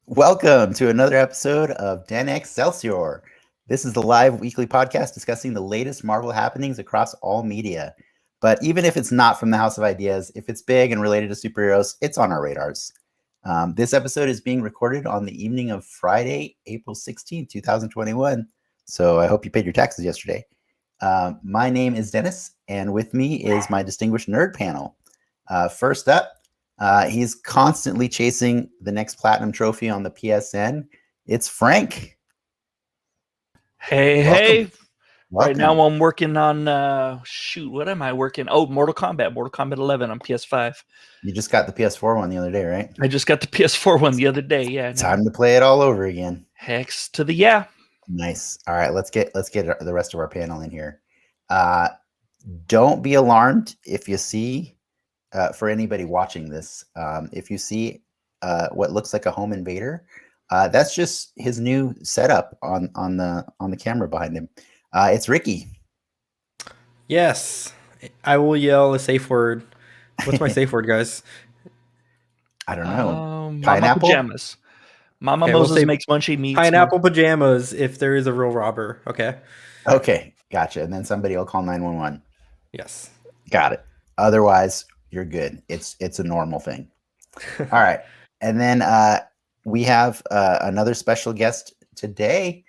Welcome to another episode of Den Excelsior. This is the live weekly podcast discussing the latest Marvel happenings across all media. But even if it's not from the House of Ideas, if it's big and related to superheroes, it's on our radars. This episode is being recorded on the evening of Friday, April 16, 2021. So I hope you paid your taxes yesterday. My name is Dennis, and with me is my distinguished nerd panel. First up, he's constantly chasing the next platinum trophy on the PSN. It's Frank. Hey. Welcome. Right now I'm working on, what am I working? Oh, Mortal Kombat 11 on PS5. You just got the PS4 one the other day, right? I just got the PS4 one the other day, yeah. Time to play it all over again. Hex to the yeah. Nice. All right, let's get the rest of our panel in here. Don't be alarmed if you see, for anybody watching this, if you see what looks like a home invader, that's just his new setup on the camera behind him. It's Ricky. Yes, I will yell a safe word. What's my safe word, guys? I don't know. Pineapple pajamas. Mama Moses makes munchy meat. Pineapple pajamas. If there is a real robber, okay. Okay, gotcha. And then somebody will call 911. Yes, got it. Otherwise, you're good. It's a normal thing. All right, and then we have another special guest today.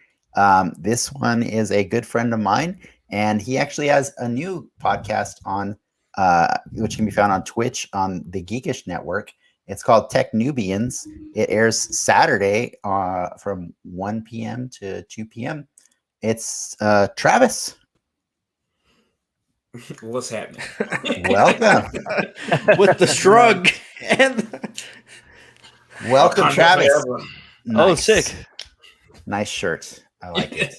This one is a good friend of mine, and he actually has a new podcast on which can be found on Twitch on the Geekish Network. It's called Tech Nubians. It airs Saturday from 1 p.m. to 2 p.m. It's Travis. What's happening? Welcome. with the shrug and welcome, Travis. Nice. Oh, sick. Nice shirt. I like it.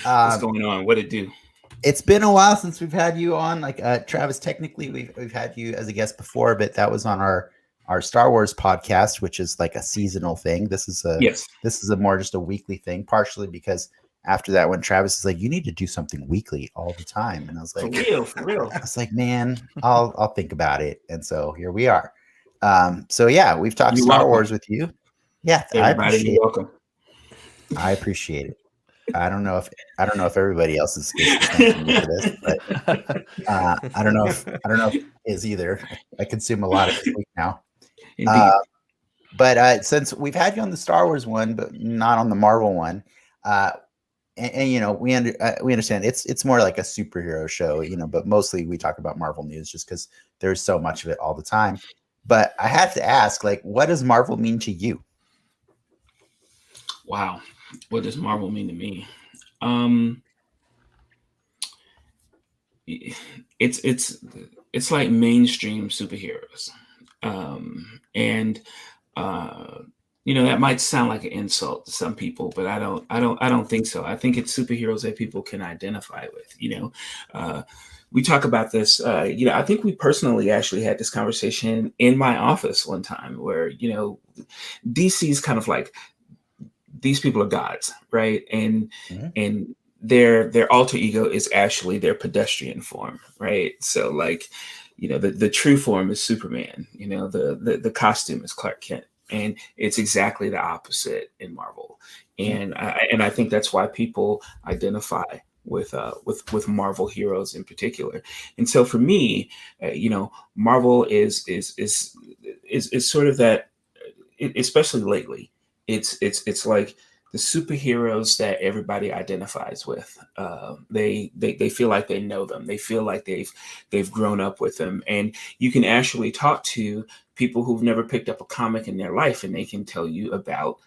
What's going on? What it do? It's been a while since we've had you on. Like Travis, technically we've had you as a guest before, but that was on our Star Wars podcast, which is like a seasonal thing. This is a more just a weekly thing, partially because after that, when Travis is like, you need to do something weekly all the time. And I was like, for real. I was like, man, I'll think about it. And so here we are. So yeah, we've talked Star Wars with you. Yeah, everybody, you're welcome. I appreciate it. I don't know if everybody else is thanking me for this, but I don't know if it is either. I consume a lot of this week now. But since we've had you on the Star Wars one, but not on the Marvel one, and you know, we understand it's more like a superhero show, you know, but mostly we talk about Marvel news just because there's so much of it all the time. But I have to ask, like, what does Marvel mean to you? Wow. What does Marvel mean to me? It's like mainstream superheroes. And you know, that might sound like an insult to some people, but I don't think so. I think it's superheroes that people can identify with. You know, we talk about this. You know, I think we personally actually had this conversation in my office one time, where, you know, DC's kind of like, these people are gods, right? And their alter ego is actually their pedestrian form, right? So, like, you know, the true form is Superman. You know, the costume is Clark Kent, and it's exactly the opposite in Marvel. And I think that's why people identify with Marvel heroes in particular. And so for me, you know, Marvel is sort of that, especially lately. It's like the superheroes that everybody identifies with. They feel like they know them. They feel like they've grown up with them. And you can actually talk to people who've never picked up a comic in their life, and they can tell you about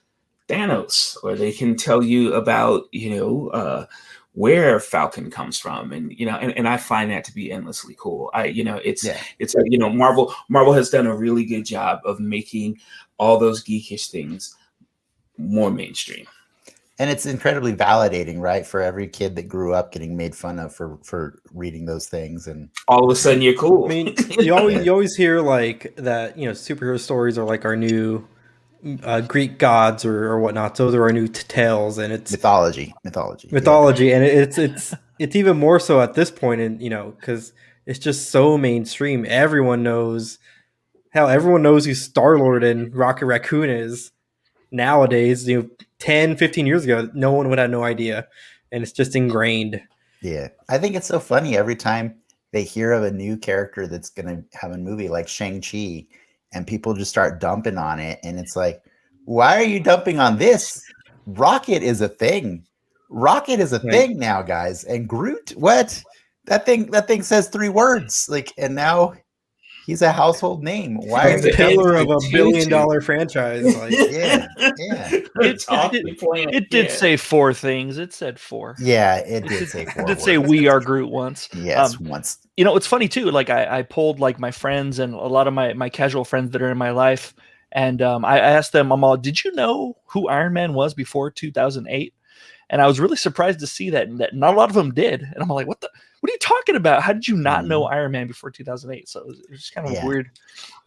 Thanos, or they can tell you about, you know, where Falcon comes from. And, you know, and I find that to be endlessly cool. You know, it's you know, Marvel has done a really good job of making all those geekish things more mainstream. And it's incredibly validating, right? For every kid that grew up getting made fun of for reading those things. And all of a sudden you're cool. I mean, you always hear like that, superhero stories are like our new Greek gods or whatnot. Those are our new tales, and it's mythology. and it's even more so at this point, and because it's just so mainstream. Everyone knows. Hell, everyone knows who Star-Lord and Rocket Raccoon is nowadays. 10, 15 years ago, no one would have no idea, and it's just ingrained. Yeah, I think it's so funny every time they hear of a new character that's going to have a movie like Shang-Chi, and people just start dumping on it, and it's like, why are you dumping on this? Rocket is a thing. Rocket is a thing now, guys. And Groot, what? That thing says 3 words. Like, and now he's a household name. Why He's a pillar of $1 billion franchise? Like, yeah. It did say 4 things. It said 4. Yeah, it did say 4. It did say "We are Groot" once. Yes, once. It's funny too. Like I polled like my friends and a lot of my casual friends that are in my life, and I asked them, "I'm all, did you know who Iron Man was before 2008?" And I was really surprised to see that not a lot of them did. And I'm like, what are you talking about? How did you not know Iron Man before 2008? So it was just kind of weird.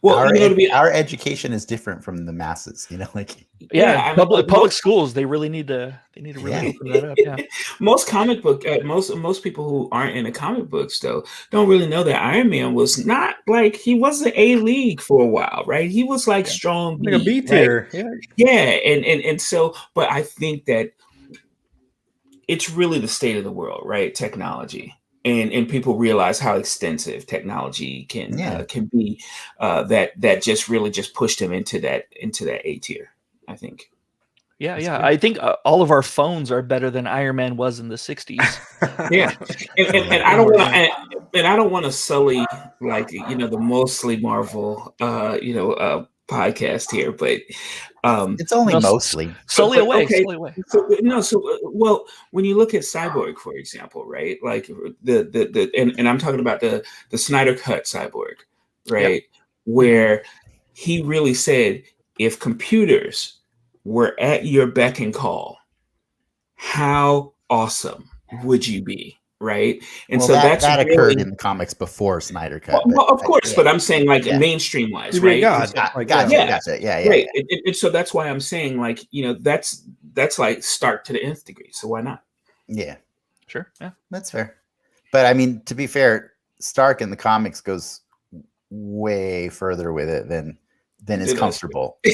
Well, our education is different from the masses, like public schools, they need to really open that up. Yeah. Most comic book, most people who aren't into comic books though don't really know that Iron Man was not like, he wasn't A league for a while, right? He was like strong like a B tier, right? And so, but I think that it's really the state of the world, right? Technology. And people realize how extensive technology can be. That just really just pushed him into that A tier, I think. Yeah. I think all of our phones are better than Iron Man was in the 60s. Yeah, and I don't want to sully like the mostly Marvel podcast here, but it's only mostly solely away. Well, when you look at Cyborg, for example, right? Like and I'm talking about the Snyder Cut Cyborg, right? Yep. Where he really said, if computers were at your beck and call, how awesome would you be? Right. And so that occurred in the comics before Snyder Cut. Well, of course, but I'm saying like mainstream wise, right? Gotcha. Yeah. Right. And so that's why I'm saying like, that's like Stark to the nth degree. So why not? Yeah. Sure. Yeah. That's fair. But I mean, to be fair, Stark in the comics goes way further with it than is comfortable. I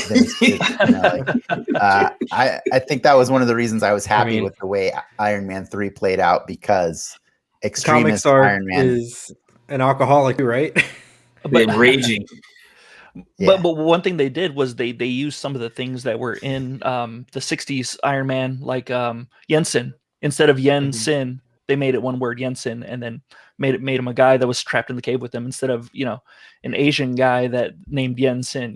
think that was one of the reasons I was happy with the way Iron Man 3 played out, because extremist Iron Man is an alcoholic, right? But raging. But one thing they did was they used some of the things that were in the 60s Iron Man, like Jensen. Instead of Yen-Sin, they made it one word, Jensen, and then made him a guy that was trapped in the cave with them instead of an Asian guy that named Yen-Sin.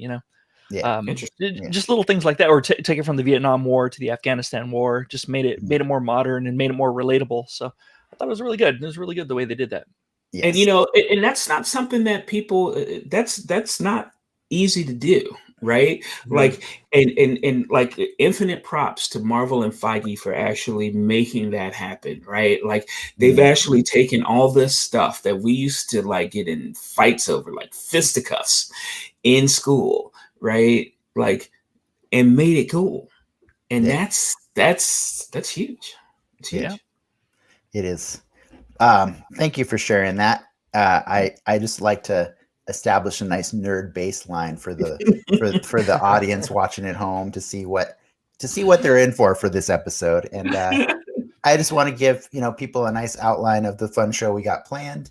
Just little things like that, or take it from the Vietnam War to the Afghanistan War. Just made it more modern and made it more relatable. So I thought it was really good. It was really good the way they did that. Yes. And and that's not something that people. That's not easy to do. Right. Mm-hmm. Like, and like infinite props to Marvel and Feige for actually making that happen. Right. Like they've actually taken all this stuff that we used to like get in fights over, like fisticuffs in school. Right. Like, and made it cool. And that's huge. It's huge. Yeah. It is. Thank you for sharing that. I just like to establish a nice nerd baseline for the audience watching at home to see what they're in for this episode. And I just want to give people a nice outline of the fun show we got planned.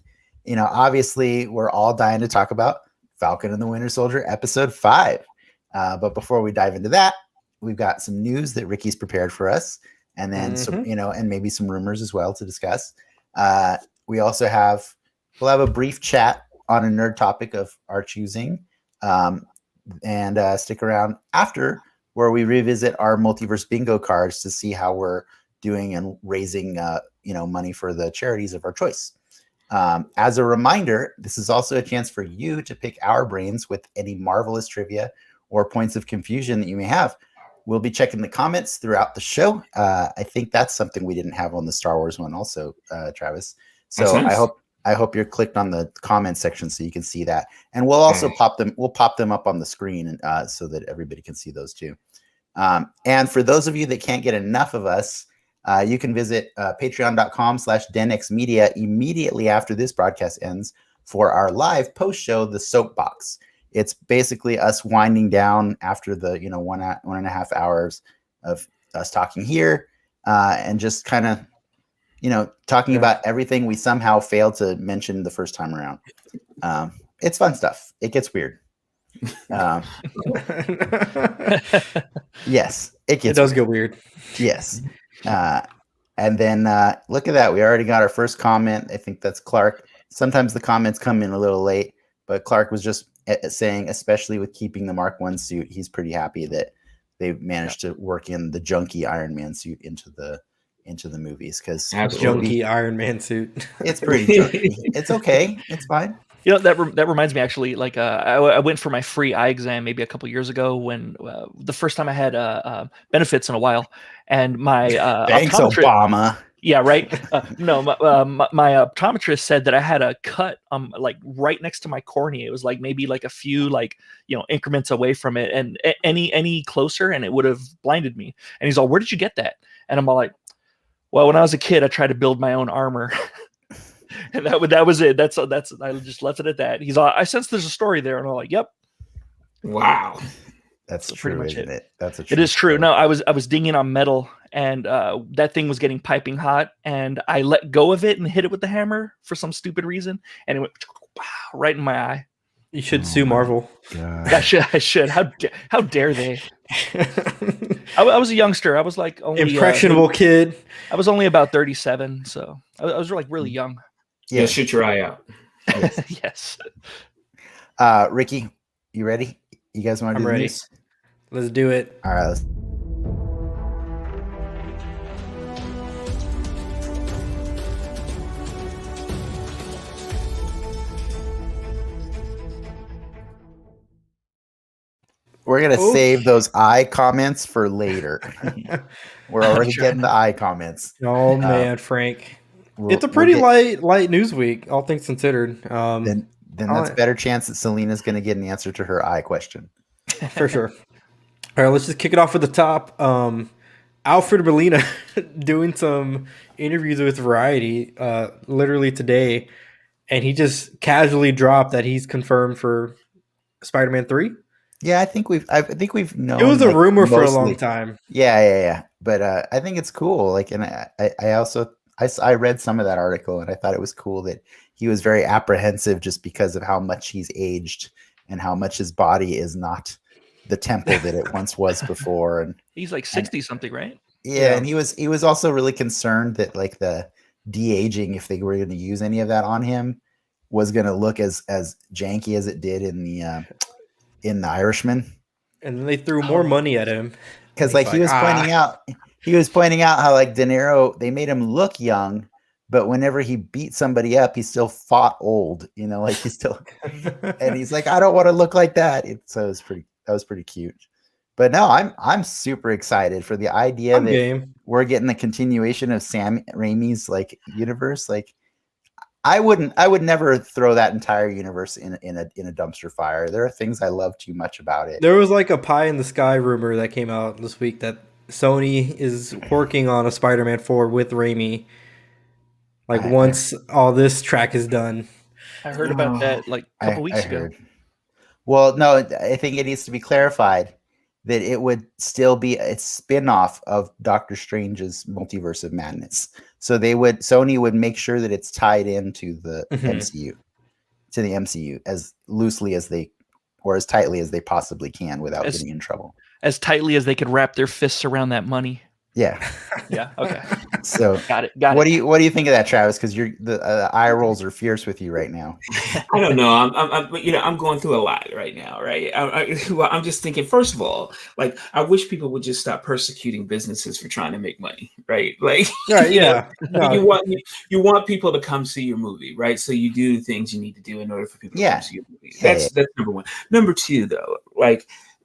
Obviously we're all dying to talk about Falcon and the Winter Soldier episode 5. But before we dive into that, we've got some news that Ricky's prepared for us, and then some, and maybe some rumors as well to discuss. We also we'll have a brief chat on a nerd topic of our choosing, and stick around after, where we revisit our Multiverse Bingo cards to see how we're doing and raising money for the charities of our choice. As a reminder, this is also a chance for you to pick our brains with any marvelous trivia or points of confusion that you may have. We'll be checking the comments throughout the show. I think that's something we didn't have on the Star Wars one also, Travis. So nice. I hope you're clicked on the comment section so you can see that. And we'll also pop them up on the screen so that everybody can see those too. And for those of you that can't get enough of us, you can visit patreon.com/denxmedia immediately after this broadcast ends for our live post show, The Soapbox. It's basically us winding down after the 1.5 hours of us talking here and just kind of talking about everything we somehow failed to mention the first time around. It's fun stuff. It gets weird. Yes, it does get weird. Yes. And then look at that. We already got our first comment. I think that's Clark. Sometimes the comments come in a little late, but Clark was just saying, especially with keeping the Mark I suit, he's pretty happy that they've managed to work in the junky Iron Man suit into the movies, because junky Iron Man suit. It's pretty junky. It's okay. It's fine. That reminds me, actually, like I went for my free eye exam maybe a couple years ago when the first time I had benefits in a while, and my thanks Obama. Yeah, right. No, my optometrist said that I had a cut like right next to my cornea. It was like maybe like a few increments away from it, and any closer and it would have blinded me. And he's all, "Where did you get that?" And I'm all like, "Well, when I was a kid, I tried to build my own armor." And that was it. That's I just left it at that. He's all, "I sense there's a story there," and I'm like, "Yep." Wow. That's true, pretty much isn't it? That's it is true. No, I was dinging on metal, and that thing was getting piping hot, and I let go of it and hit it with the hammer for some stupid reason, and it went right in my eye. You should sue Marvel. I should. How dare they? I was a youngster. I was like only impressionable kid. I was only about 37, so I was like really young. Yeah, shoot your eye out. Yes. Ricky, you ready? You guys want to do this? Let's do it. All right. We're going to save those eye comments for later. We're already getting the eye comments. Oh, man, Frank. It's a pretty light news week, all things considered. Then that's a better chance that Selena's going to get an answer to her eye question. For sure. All right, let's just kick it off at the top. Alfred Molina doing some interviews with Variety literally today, and he just casually dropped that he's confirmed for Spider-Man 3. Yeah, I think we've known. It was a rumor for a long time. Yeah. But I think it's cool. And I read some of that article, and I thought it was cool that he was very apprehensive just because of how much he's aged and how much his body is not the temple that it once was before. And he's like 60 something, right? Yeah, and he was also really concerned that like the de-aging, if they were going to use any of that on him, was going to look as janky as it did in the Irishman. And then they threw more money at him because he was pointing out how like De Niro, they made him look young, but whenever he beat somebody up, he still fought old. He's still, and he's like, I don't want to look like that. That was pretty cute. But no, I'm super excited for the idea that we're getting a continuation of Sam Raimi's universe. I would never throw that entire universe in a dumpster fire. There are things I love too much about it. There was like a pie in the sky rumor that came out this week that Sony is working on a Spider-Man 4 with Raimi. Once all this track is done. I heard about that a couple weeks ago. Well, no, I think it needs to be clarified that it would still be a spin-off of Doctor Strange's Multiverse of Madness. So Sony would make sure that it's tied into the MCU as loosely as or as tightly as they possibly can without getting in trouble. As tightly as they could wrap their fists around that money. Yeah. Yeah. Okay. So got it. What do you think of that, Travis? Because the eye rolls are fierce with you right now. I don't know. I'm going through a lot right now. Right. I'm just thinking. First of all, I wish people would just stop persecuting businesses for trying to make money. Right. Right. Yeah. You want people to come see your movie, right? So you do the things you need to do in order for people to come see your movie. That's number one. Number two, though,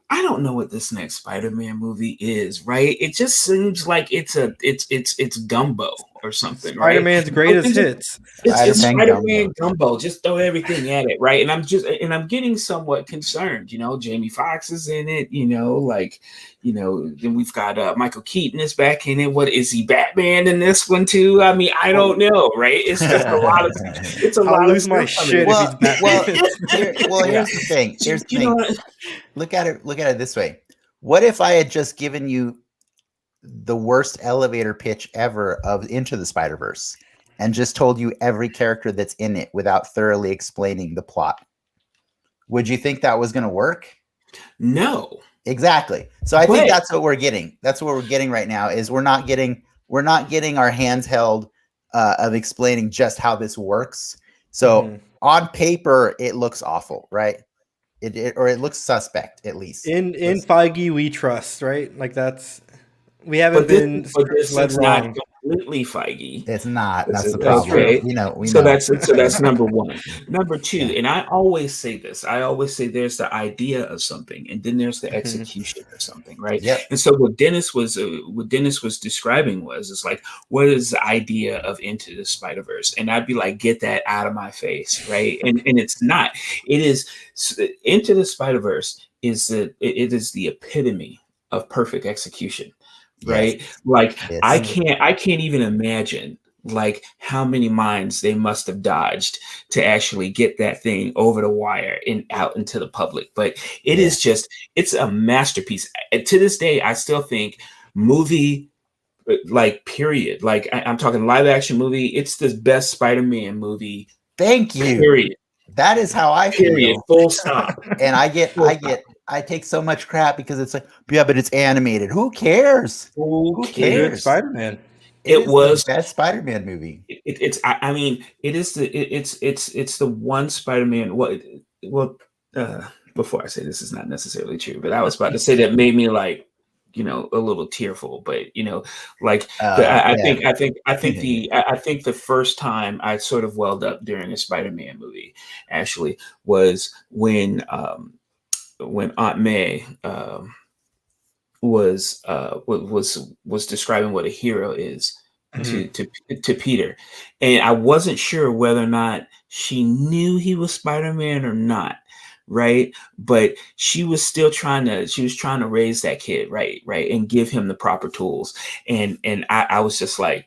I don't know what this next Spider-Man movie is, right? It just seems like it's gumbo or something, right? Spider-Man's greatest hits. It's Spider-Man Spider-Man gumbo. Just throw everything at it, right? And I'm getting somewhat concerned. Jamie Foxx is in it. Then we've got Michael Keaton is back in it. What is he, Batman in this one too? I mean, I don't know, right? It's just a lot of. It's a lot. I'll lose my shit if he's Batman. Here's the thing. Here's the thing. Look at it this way. What if I had just given you the worst elevator pitch ever of Into the Spider-Verse and just told you every character that's in it without thoroughly explaining the plot? Would you think that was going to work? No. Exactly. So I think that's what we're getting. That's what we're getting right now is we're not getting our hands held of explaining just how this works. So on paper, it looks awful, right? It looks suspect, at least. In Feige, we trust, right? Like we haven't been led wrong. Not completely Feige. It's not. That's the problem. Right. We know. So that's number one. Number two, and I always say this. I always say there's the idea of something, and then there's the execution of something, right? Yep. And so what Dennis was describing is like, what is the idea of Into the Spider-Verse? And I'd be like, get that out of my face, right? And it's not. It is Into the Spider-Verse is it is the epitome of perfect execution. Right. Yes. Like I can't even imagine like how many minds they must have dodged to actually get that thing over the wire and out into the public. But it's a masterpiece. And to this day, I still think movie, like period, like I'm talking live action movie. It's the best Spider-Man movie. Thank you. Period. That is how I feel. Full stop. And I take so much crap because it's like, yeah, but it's animated. Who cares? Who cares? Spider-Man. It was the best Spider-Man movie. It's the one Spider-Man. Before I say this is not necessarily true, but I was about to say that made me like, a little tearful. But I think the first time I sort of welled up during a Spider-Man movie actually was when Aunt May was describing what a hero is to Peter, and I wasn't sure whether or not she knew he was Spider-Man or not, right? But she was still trying to raise that kid, right, and give him the proper tools, and I was just like,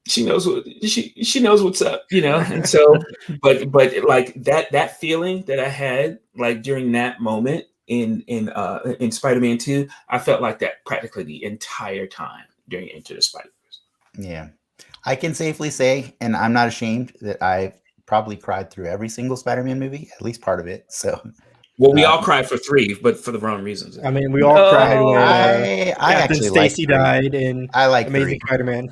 she knows what's up, and so but like that feeling that I had like during that moment in Spider-Man 2, I felt like that practically the entire time during Into the Spider-Verse. Yeah, I can safely say, and I'm not ashamed, that I've probably cried through every single Spider-Man movie, at least part of it. So we all cried for 3, but for the wrong reasons. I mean, we all cried when I actually Stacy died in Amazing 3. Spider-Man.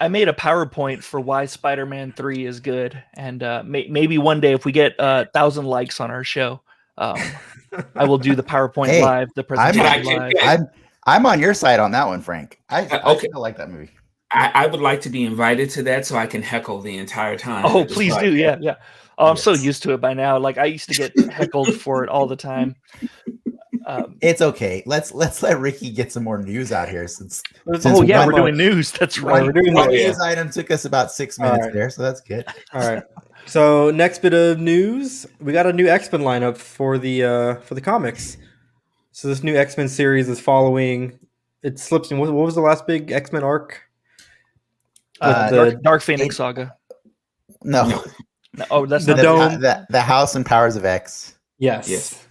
I made a PowerPoint for why Spider-Man 3 is good, and maybe one day if we get 1,000 likes on our show, I will do the PowerPoint live, the presentation live. I'm on your side on that one, Frank. I still like that movie. I would like to be invited to that so I can heckle the entire time. Oh, please do, yeah. Oh, I'm so used to it by now. Like I used to get heckled for it all the time. It's okay. Let's let Ricky get some more news out here since we're doing news. That's right. We're doing one news item took us about 6 minutes there, so that's good. All right. So next bit of news, we got a new X-Men lineup for the comics. So this new X-Men series is following. It slips in. What was the last big X-Men arc? The Dark Phoenix saga. No. Oh, that's the Dome. The House and Powers of X. Yes.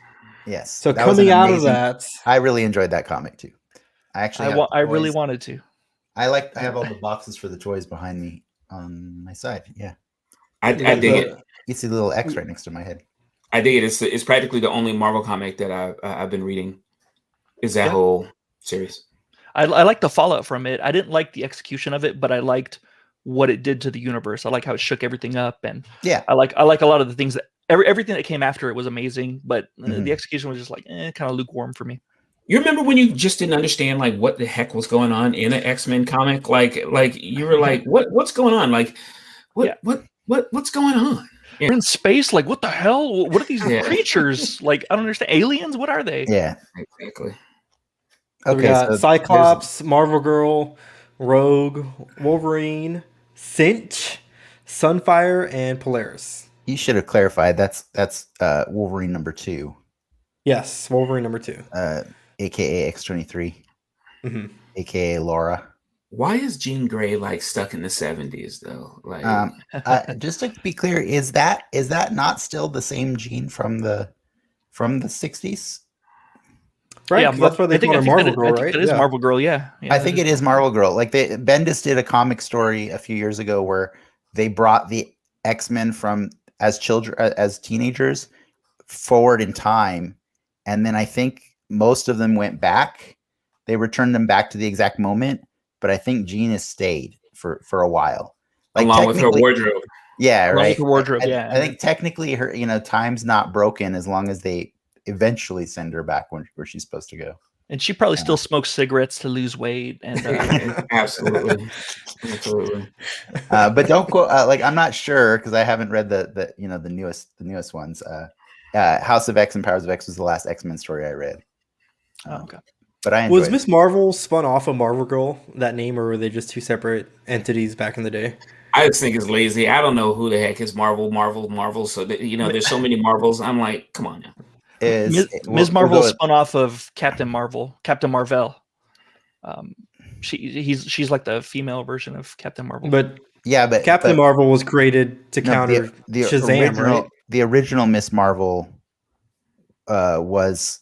So coming out of that, I really enjoyed that comic too. I really wanted to. I have all the boxes for the toys behind me on my side. Yeah, I dig it. You see the little X right next to my head. I dig it. It's practically the only Marvel comic that I've been reading. Is that whole series? I like the fallout from it. I didn't like the execution of it, but I liked what it did to the universe. I like how it shook everything up, and I like a lot of the things that everything that came after it was amazing, but the execution was just like kind of lukewarm for me. You remember when you just didn't understand like what the heck was going on in an X-Men comic? Like you were like, what's going on? Like what's going on? We're in space. Like, what the hell? What are these creatures? Like, I don't understand. Aliens? What are they? Yeah. Exactly. So we got Cyclops, Marvel Girl, Rogue, Wolverine, Cinch, Sunfire, and Polaris. You should have clarified. That's Wolverine number 2. Yes, Wolverine number 2. AKA X-23. Mm-hmm. AKA Laura. Why is Jean Grey like stuck in the 70s though? Like, just to be clear, is that not still the same Jean from the 60s? Right, yeah, that's why they call her Marvel Girl, right? It is Marvel Girl, yeah. I think it is Marvel Girl. Like Bendis did a comic story a few years ago where they brought the X-Men from as teenagers forward in time, and then I think most of them went back. They returned them back to the exact moment, but I think Jean has stayed for a while. Like along with her wardrobe. Yeah, along right. With her wardrobe, yeah. I think technically her, time's not broken as long as they eventually send her back where she's supposed to go. And she probably still smokes cigarettes to lose weight. And Absolutely. But don't quote. I'm not sure because I haven't read the newest ones. House of X and Powers of X was the last X-Men story I read. Okay. But I enjoyed was Miss Marvel spun off of Marvel Girl, that name, or were they just two separate entities back in the day? I just think it's lazy. I don't know who the heck is Marvel. So that, there's so many Marvels. I'm like, come on now. Ms. Marvel spun off of Captain Marvel. She's like the female version of Captain Marvel. But Captain Marvel was created to counter the Shazam, original, right? The original Miss Marvel was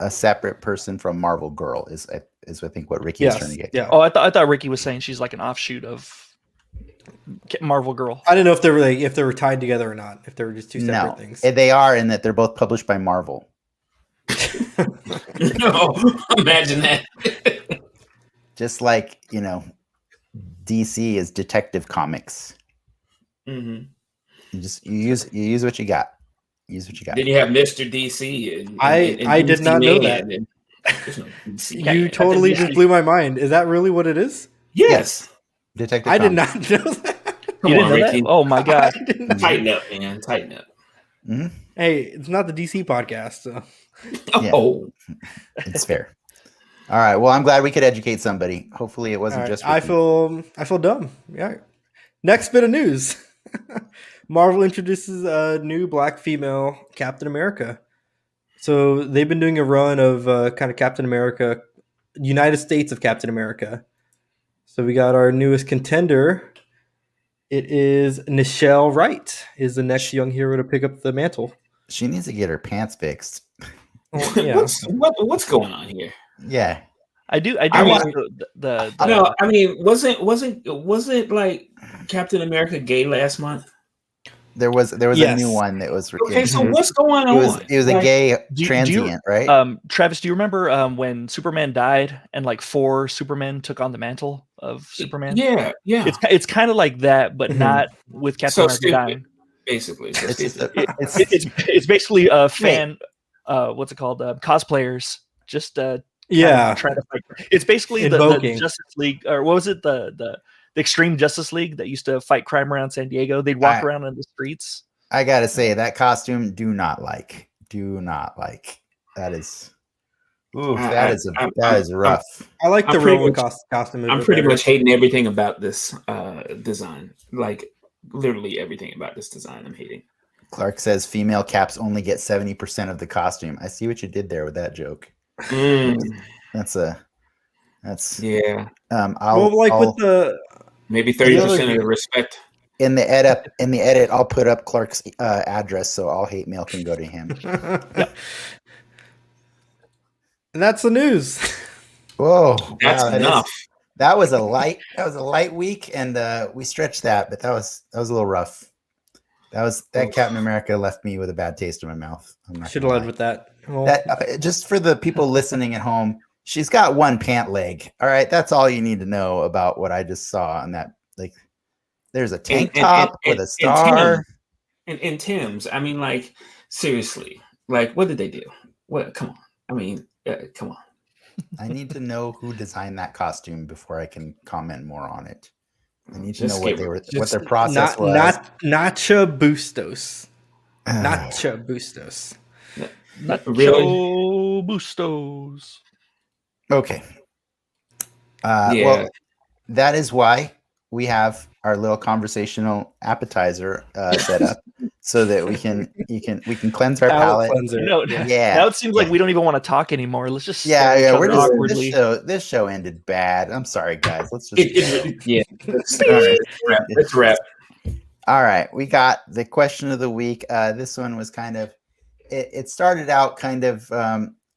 a separate person from Marvel Girl. Is I think what Ricky is trying to get. Yeah. Oh, I thought Ricky was saying she's like an offshoot of Marvel Girl. I didn't know if they were tied together or not. If they were just two separate things. They are, in that they're both published by Marvel. No, imagine that. Just like DC is Detective Comics. Mm-hmm. You use what you got. Then you have Mr. DC. And I did not know that. You totally just blew my mind. Is that really what it is? Yes. Detective I Comics. did not know that. You didn't know that? Oh my god. Tighten up, man. Tighten up. Mm-hmm. Hey, it's not the DC podcast. So. Yeah. Oh. It's fair. All right. Well, I'm glad we could educate somebody. Hopefully it wasn't just I feel dumb. Yeah. Next bit of news. Marvel introduces a new black female Captain America. So they've been doing a run of kind of Captain America, United States of Captain America. So we got our newest contender. It is Nichelle Wright is the next young hero to pick up the mantle. She needs to get her pants fixed. Well, yeah. What's going on here? Yeah. I do. I mean, wasn't like Captain America gay last month? There was a new one that was okay. So what's going on? It was a gay transient, right? Travis, do you remember when Superman died and like 4 Supermen took on the mantle of Superman? Yeah. It's kind of like that, but not with Captain America dying. Basically, it's basically a fan. What's it called? Cosplayers just trying to fight. It's basically the Justice League, or what was it? The Extreme Justice League that used to fight crime around San Diego. They'd walk around in the streets. I gotta say that costume, do not like. That is, that is rough. I like the Rowan costume. I'm pretty much hating everything about this design. Like literally everything about this design I'm hating. Clark says female Caps only get 70% of the costume. I see what you did there with that joke. That's yeah. With the maybe 30% of the respect. In the edit, I'll put up Clark's address so all hate mail can go to him. Yep. And that's the news. Whoa, that's enough. That was a light week, and we stretched that, but that was a little rough. That Captain America left me with a bad taste in my mouth. Should have led with that. Well, just for the people listening at home, she's got one pant leg. All right, that's all you need to know about what I just saw on that. Like, there's a tank top with a star. And Tim's. I mean, like, seriously, like, what did they do? What? Come on. I mean, come on. I need to know who designed that costume before I can comment more on it. I need to know what their Not process was. Nacha Bustos. Nacha Bustos. Nacho Really? Bustos. Okay. Yeah. Well, that is why we have our little conversational appetizer set up, so that we can cleanse our palate. Cleanser. No, Yeah. Now it seems like we don't even want to talk anymore. Let's just Yeah, stare at each we're other just awkwardly. this show ended bad. I'm sorry, guys. Let's just Yeah. All right. Let's wrap. All right, we got the question of the week. This one was kind of it started out kind of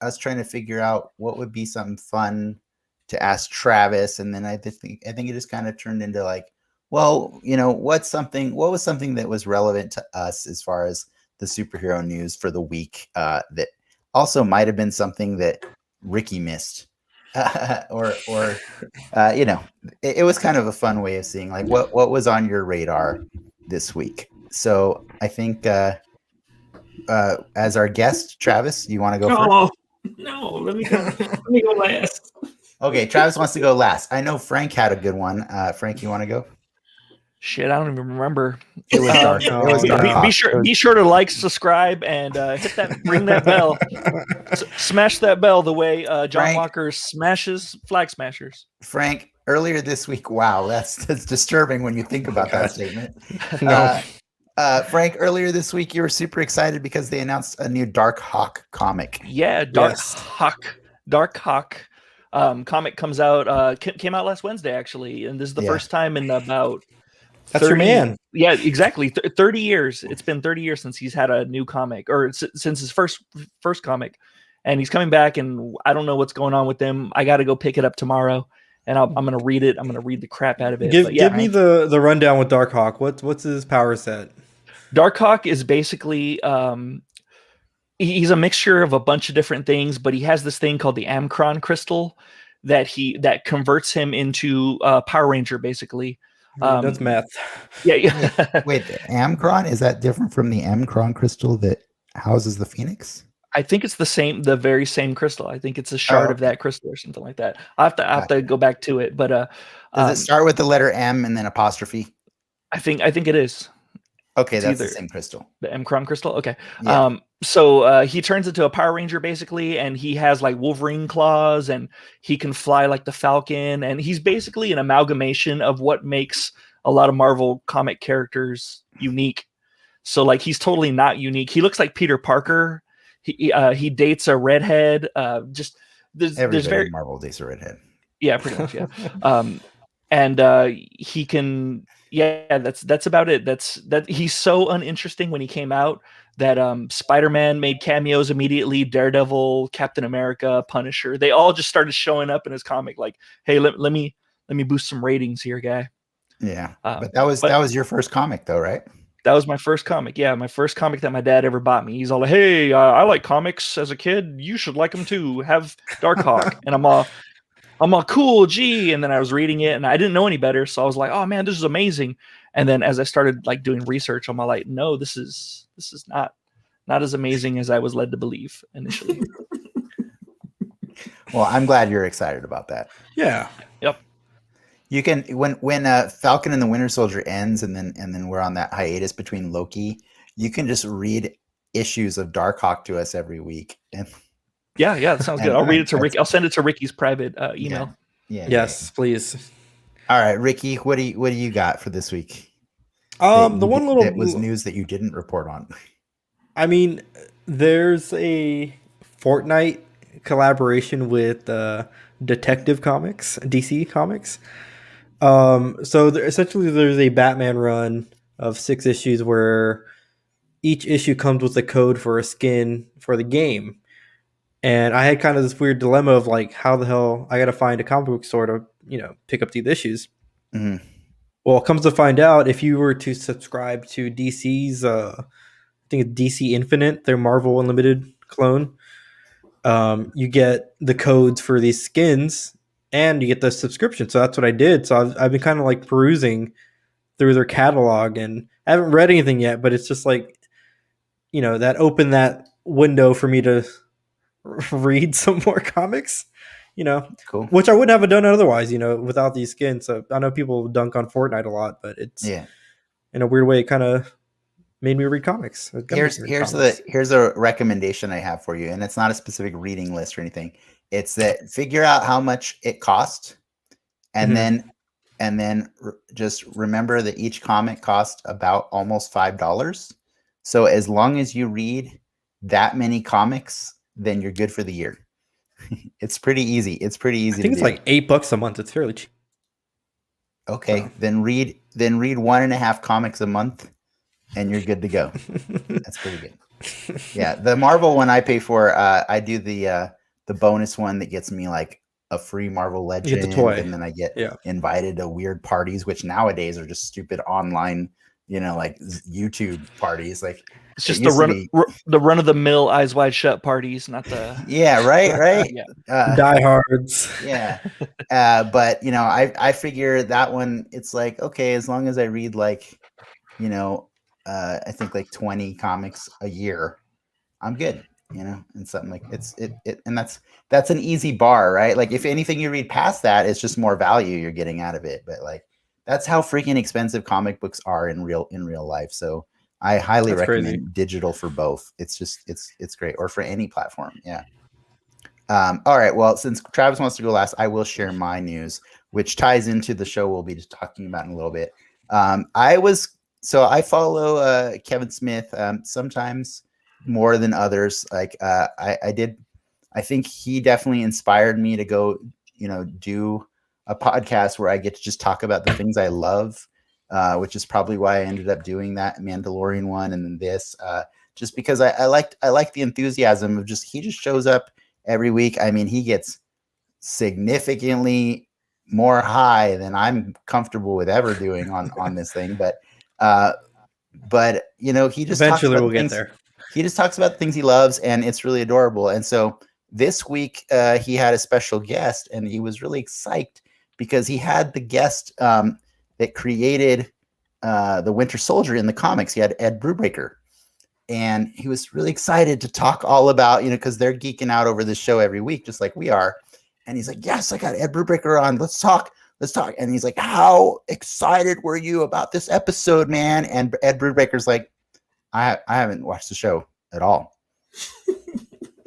us trying to figure out what would be something fun to ask Travis, and then I think it just kind of turned into like, well, what was something that was relevant to us as far as the superhero news for the week, that also might have been something that Ricky missed, or it was kind of a fun way of seeing like what was on your radar this week. So I think as our guest, Travis, you want to go first? No, let me go. Let me go last. Okay, Travis wants to go last. I know Frank had a good one. Frank, you want to go? Shit, I don't even remember. It was dark. It was dark. Be sure to like, subscribe, and ring that bell. Smash that bell the way John Frank, Walker smashes Flag Smashers. Frank, earlier this week, wow, that's disturbing when you think about that statement. No. Frank, earlier this week, you were super excited because they announced a new Dark Hawk comic. Yeah, Dark Hawk comic comes out. Came out last Wednesday, actually, and this is the first time in about. That's 30, your man. Yeah, exactly. 30 years. It's been 30 years since he's had a new comic, or since his first comic, and he's coming back. And I don't know what's going on with him. I got to go pick it up tomorrow, and I'm gonna read it. I'm gonna read the crap out of it. Give me the rundown with Dark Hawk. What's his power set? Dark Hawk is basically he's a mixture of a bunch of different things, but he has this thing called the Amcron crystal that converts him into a Power Ranger, basically. That's math. Yeah. Wait, the Amcron, is that different from the Amcron crystal that houses the Phoenix? I think it's the very same crystal. I think it's a shard of that crystal or something like that. I have to go back to it, but does it start with the letter M and then apostrophe? I think it is. Okay, that's the same crystal. The Amcron crystal. Okay. Yeah. So he turns into a Power Ranger basically, and he has like Wolverine claws, and he can fly like the Falcon, and he's basically an amalgamation of what makes a lot of Marvel comic characters unique. So like he's totally not unique. He looks like Peter Parker. He dates a redhead. There's very Marvel dates a redhead. Yeah, pretty much. Yeah. And he can. Yeah, that's about it. That he's so uninteresting when he came out that Spider-Man made cameos immediately. Daredevil, Captain America, Punisher, they all just started showing up in his comic. Like, hey, let me boost some ratings here, guy. Yeah, but that was your first comic, though, right? That was my first comic. Yeah, my first comic that my dad ever bought me. He's all like, "Hey, I like comics as a kid. You should like them too. Have Dark Hawk." And I'm all cool, gee. And then I was reading it, and I didn't know any better, so I was like, "Oh man, this is amazing." And then as I started like doing research, I'm like, "No, this is not as amazing as I was led to believe initially." Well, I'm glad you're excited about that. Yeah. Yep. You can when Falcon and the Winter Soldier ends, and then we're on that hiatus between Loki. You can just read issues of Dark Hawk to us every week. And yeah, that sounds good. I'll read it to Ricky. I'll send it to Ricky's private email. Yeah. Yes, please. All right, Ricky, what do you got for this week? The one little that was news that you didn't report on. I mean, there's a Fortnite collaboration with Detective Comics, DC Comics. So essentially there's a Batman run of 6 issues where each issue comes with a code for a skin for the game. And I had kind of this weird dilemma of like, how the hell I got to find a comic book store to, pick up these issues. Mm-hmm. Well, it comes to find out, if you were to subscribe to DC's, I think it's DC Infinite, their Marvel Unlimited clone, you get the codes for these skins and you get the subscription. So that's what I did. So I've been kind of like perusing through their catalog, and I haven't read anything yet, but it's just like, that opened that window for me to read some more comics. Cool. which I wouldn't have done otherwise, without these skins. So I know people dunk on Fortnite a lot, but it's in a weird way, it kind of made me read comics. Here's a recommendation I have for you, and it's not a specific reading list or anything. It's that figure out how much it cost, and then just remember that each comic cost about almost $5. So as long as you read that many comics, then you're good for the year. It's pretty easy. I think it's like $8 a month. It's fairly cheap. Okay, so. then read 1.5 comics a month, and you're good to go. That's pretty good. Yeah, the Marvel one I pay for. I do the bonus one that gets me like a free Marvel Legend, you get the toy. And then I get invited to weird parties, which nowadays are just stupid online, like YouTube parties. Like it's just the run of the mill Eyes Wide Shut parties, not the right. Diehards. Yeah, but I figure that one. It's like, okay, as long as I read like, I think like 20 comics a year, I'm good. And something like and that's an easy bar, right? Like if anything you read past that, it's just more value you're getting out of it. But like that's how freaking expensive comic books are in real life. So I highly recommend digital for both. It's just it's great, or for any platform. Yeah. All right. Well, since Travis wants to go last, I will share my news, which ties into the show we'll be just talking about in a little bit. I follow Kevin Smith sometimes more than others. Like I think he definitely inspired me to go, do a podcast where I get to just talk about the things I love, which is probably why I ended up doing that Mandalorian one and then this, just because I like the enthusiasm of he just shows up every week. I mean, he gets significantly more high than I'm comfortable with ever doing on this thing, but he just eventually we'll get there. He just talks about the things he loves, and it's really adorable. And so this week he had a special guest, and he was really psyched because he had the guest that created the Winter Soldier in the comics. He had Ed Brubaker, and he was really excited to talk all about, because they're geeking out over this show every week, just like we are. And he's like, yes, I got Ed Brubaker on. Let's talk. And he's like, how excited were you about this episode, man? And Ed Brubaker's like, I haven't watched the show at all.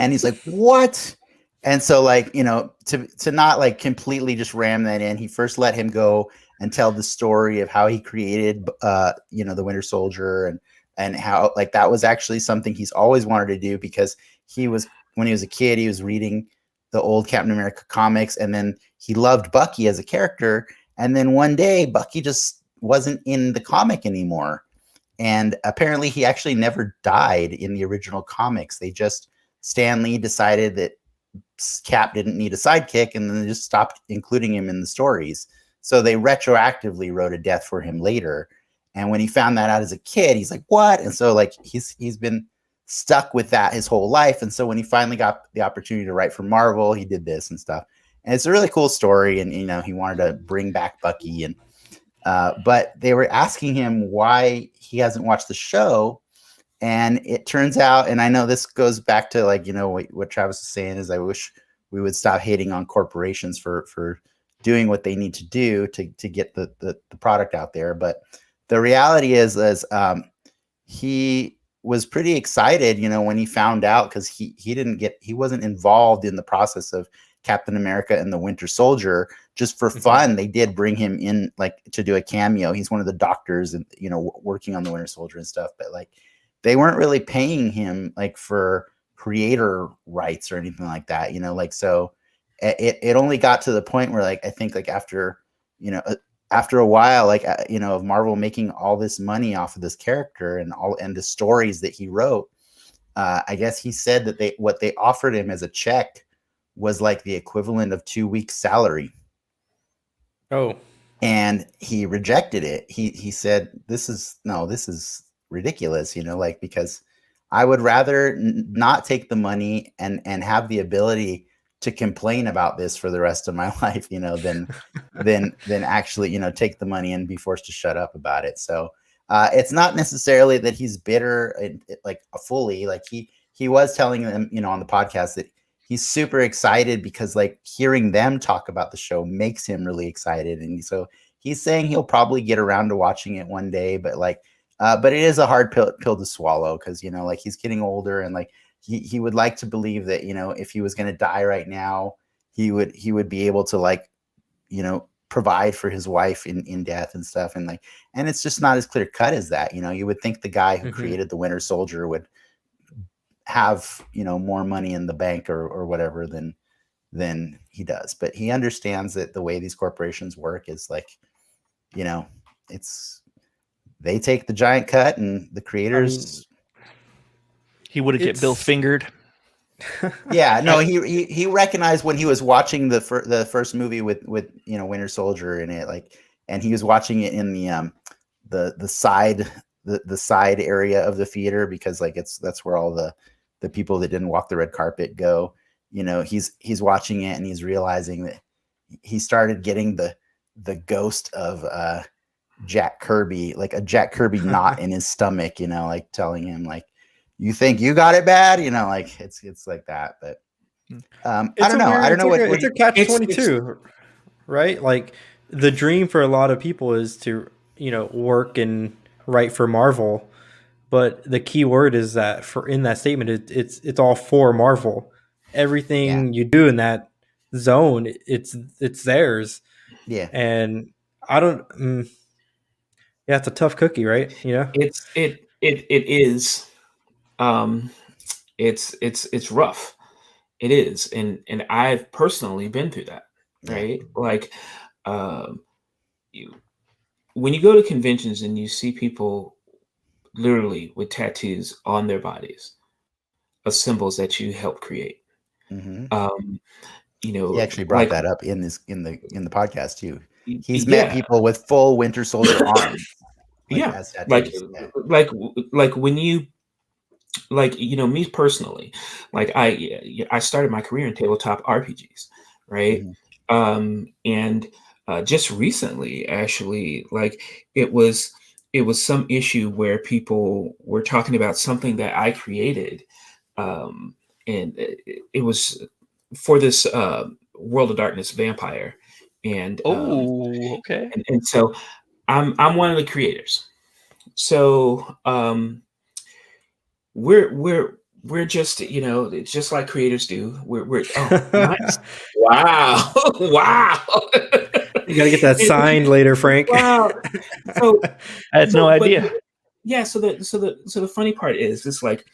And he's like, what? And so to not completely just ram that in, he first let him go and tell the story of how he created, the Winter Soldier and how that was actually something he's always wanted to do, because when he was a kid, he was reading the old Captain America comics, and then he loved Bucky as a character. And then one day Bucky just wasn't in the comic anymore. And apparently he actually never died in the original comics. Stan Lee decided that Cap didn't need a sidekick, and then they just stopped including him in the stories. So they retroactively wrote a death for him later. And when he found that out as a kid, he's like, what? And so he's been stuck with that his whole life. And so when he finally got the opportunity to write for Marvel, he did this and stuff. And it's a really cool story. And, he wanted to bring back Bucky, and but they were asking him why he hasn't watched the show. And it turns out, and I know this goes back to what Travis was saying, is I wish we would stop hating on corporations for doing what they need to do to get the product out there. But the reality is he was pretty excited, when he found out, because he wasn't involved in the process of Captain America and the Winter Soldier. Just for fun, they did bring him in to do a cameo. He's one of the doctors and working on the Winter Soldier and stuff, but they weren't really paying him for creator rights or anything like that, so it only got to the point where I think after a while, of Marvel making all this money off of this character and the stories that he wrote, I guess he said that what they offered him as a check was the equivalent of 2 weeks' salary. Oh, and he rejected it. He said, this is ridiculous, because I would rather not take the money and have the ability to complain about this for the rest of my life, than actually, take the money and be forced to shut up about it. So it's not necessarily that he's bitter, fully. He was telling them, on the podcast that he's super excited because like hearing them talk about the show makes him really excited. And so he's saying he'll probably get around to watching it one day, but but it is a hard pill to swallow because, like he's getting older and like he would like to believe that, if he was going to die right now, he would be able to like, provide for his wife in death and stuff. And it's just not as clear cut as that. You would think the guy who created the Winter Soldier would have, more money in the bank or whatever than he does. But he understands that the way these corporations work is like, they take the giant cut and the creators. He would get Bill fingered. Yeah, no, he recognized when he was watching the first movie with Winter Soldier in it, like, and he was watching it in the side area of the theater because like that's where all the people that didn't walk the red carpet go. He's watching it and he's realizing that he started getting the ghost of Jack Kirby, like a Jack Kirby knot in his stomach, like telling him like, you think you got it bad, like it's like that. But I don't know. I don't know it's a catch-22, right? Like the dream for a lot of people is to work and write for Marvel, but the key word is that in that statement it's all for Marvel. Everything you do in that zone, it's theirs. Yeah, and I don't. Yeah, it's a tough cookie, right? It is. It's rough. It is, and I've personally been through that, right? Like, when you go to conventions and you see people literally with tattoos on their bodies of symbols that you helped create. Mm-hmm. He actually brought that up in the podcast too. He's met people with full Winter Soldier arms. Like when you. Like, me personally, like I started my career in tabletop RPGs, right? Mm-hmm. And just recently, actually, like it was some issue where people were talking about something that I created, and it was for this World of Darkness vampire, and okay, and so I'm one of the creators, so we're just it's just like creators do. We're nice. Wow. You gotta get that signed later, Frank. Wow. So I had no idea. So the funny part is it's like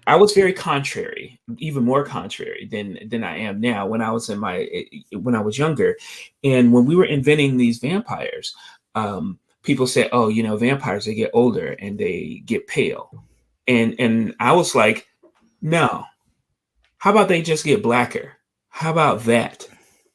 I was very contrary, even more contrary than I am now when I was when I was younger, and when we were inventing these vampires, people said, "Oh, vampires, they get older and they get pale." And I was like, no, how about they just get blacker? How about that?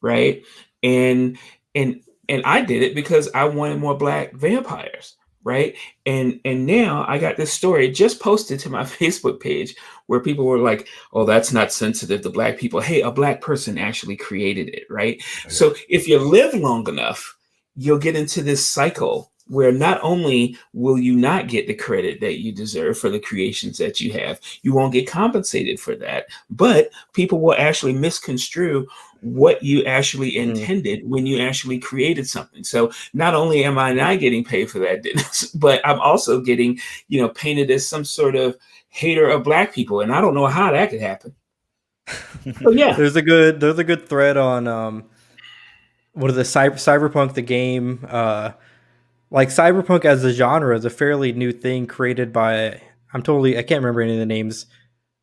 Right. And I did it because I wanted more black vampires. Right. And now I got this story just posted to my Facebook page where people were like, oh, that's not sensitive to black people. Hey, a black person actually created it. Right. Okay. So if you live long enough, you'll get into this cycle where not only will you not get the credit that you deserve for the creations that you have, you won't get compensated for that, but people will actually misconstrue what you actually intended when you actually created something. So not only am I not getting paid for that, but I'm also getting, painted as some sort of hater of black people. And I don't know how that could happen. So, yeah. There's a good thread on what are the Cyberpunk the game, like Cyberpunk as a genre is a fairly new thing created by I can't remember any of the names,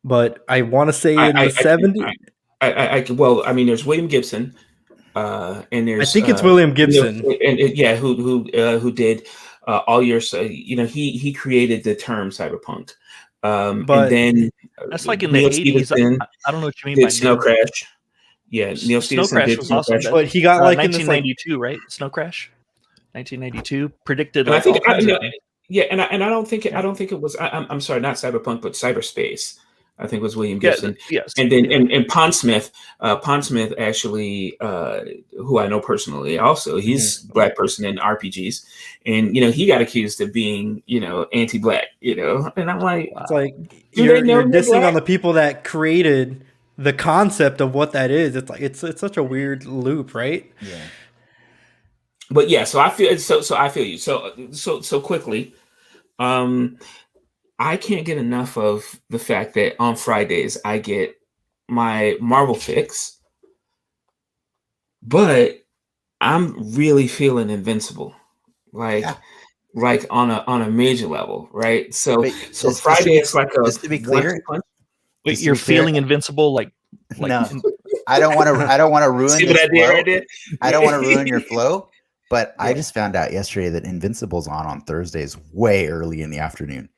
but I want to say in the 70s. Well, I mean, there's William Gibson, and there's I think it's William Gibson, who did all your he created the term cyberpunk, but and then that's like in the 80s. I don't know what you mean by Snow Crash. Yeah, Neil Stevenson did was awesome, but he got like 1992, right? Snow Crash. 1992 predicted. And I think, and I don't think it was. I'm sorry, not cyberpunk, but cyberspace. I think it was William Gibson. Yes. And then and Pond Smith actually, who I know personally, also he's a black person in RPGs, and he got accused of being anti-black, and I'm like, it's like you're dissing on the people that created the concept of what that is. It's like it's such a weird loop, right? Yeah. But yeah, so I feel so I feel you. So quickly, I can't get enough of the fact that on Fridays I get my Marvel fix, but I'm really feeling Invincible, like on a major level, right? So Friday is like a just to be clear. Wait, you're feeling invincible, like no. I don't want to ruin See this what I did flow. right there? I don't want to ruin your flow, but Yeah. I just found out yesterday that Invincible's on Thursdays way early in the afternoon.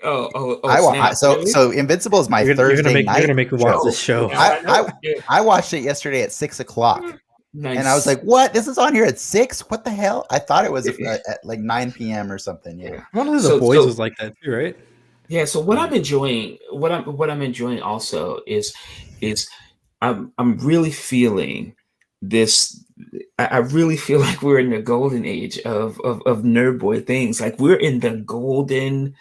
So Invincible is my Thursday night. You're gonna make me watch this show. I watched it yesterday at 6:00, nice. and I was like, "What? This is on here at 6? What the hell?" I thought it was at like 9 p.m. or something. Yeah. One of the boys was like that too, right? Yeah. So what I'm enjoying, what I'm enjoying also is I'm really feeling this. I really feel like we're in the golden age of nerd boy things. Like we're in the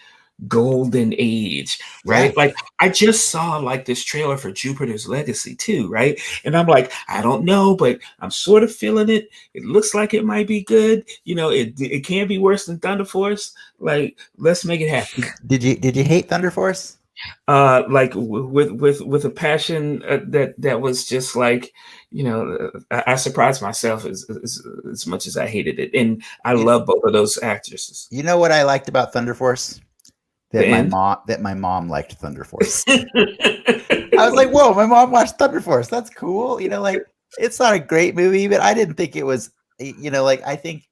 golden age, right? Like I just saw like this trailer for Jupiter's Legacy too, right? And I'm like, I don't know, but I'm sort of feeling it. It looks like it might be good. You know, it can't be worse than Thunder Force. Like, let's make it happen. Did you hate Thunder Force? Like with a passion that was just like, you know, I surprised myself as much as I hated it, and I love both of those actresses. You know what I liked about Thunder Force? That my mom liked Thunder Force. I was like, whoa, my mom watched Thunder Force. That's cool. You know, like it's not a great movie, but I didn't think it was, you know, like I think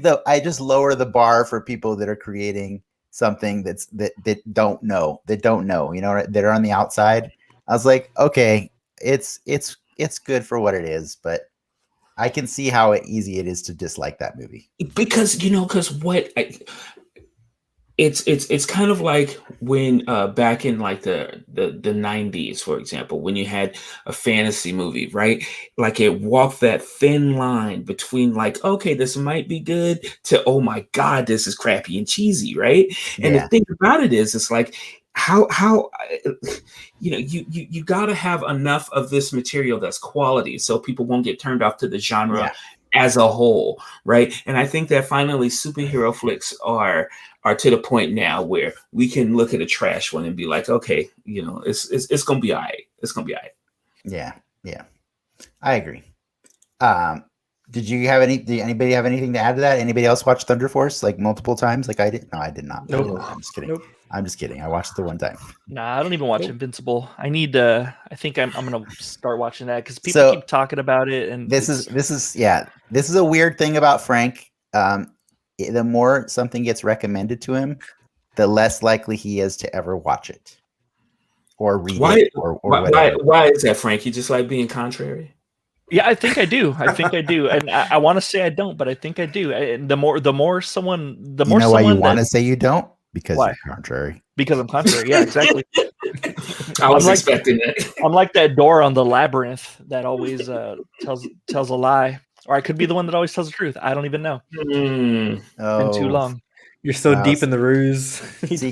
though I just lower the bar for people that are creating something that don't know, you know, that are on the outside. I was like, okay, it's good for what it is, but I can see how easy it is to dislike that movie. Because it's kind of like when back in like the 90s, for example, when you had a fantasy movie, right? Like it walked that thin line between like, okay, this might be good, to oh my god, this is crappy and cheesy, right? And the thing about it is, it's like how you know, you got to have enough of this material that's quality so people won't get turned off to the genre as a whole, right? And I think that finally superhero flicks are to the point now where we can look at a trash one and be like, okay, you know, it's gonna be all right. It's gonna be all right. Yeah, I agree. Did anybody have anything to add to that? Anybody else watch Thunder Force like multiple times? Like I did? No, I did not. Nope. I'm just kidding. Nope. I'm just kidding. I watched it one time. Nah, I don't even watch Invincible. I need I think I'm gonna start watching that because people keep talking about it. And this is a weird thing about Frank. The more something gets recommended to him, the less likely he is to ever watch it or read it or whatever. Why is that, Frank? You just like being contrary? Yeah, I think I do. And I want to say I don't, but I think I do. And the more someone, why you want to say you don't? Because you're contrary. Because I'm contrary. Yeah, exactly. I was expecting that. I'm like that door on the labyrinth that always tells a lie. Or I could be the one that always tells the truth. I don't even know. Been too long. You're so deep in the ruse. Sea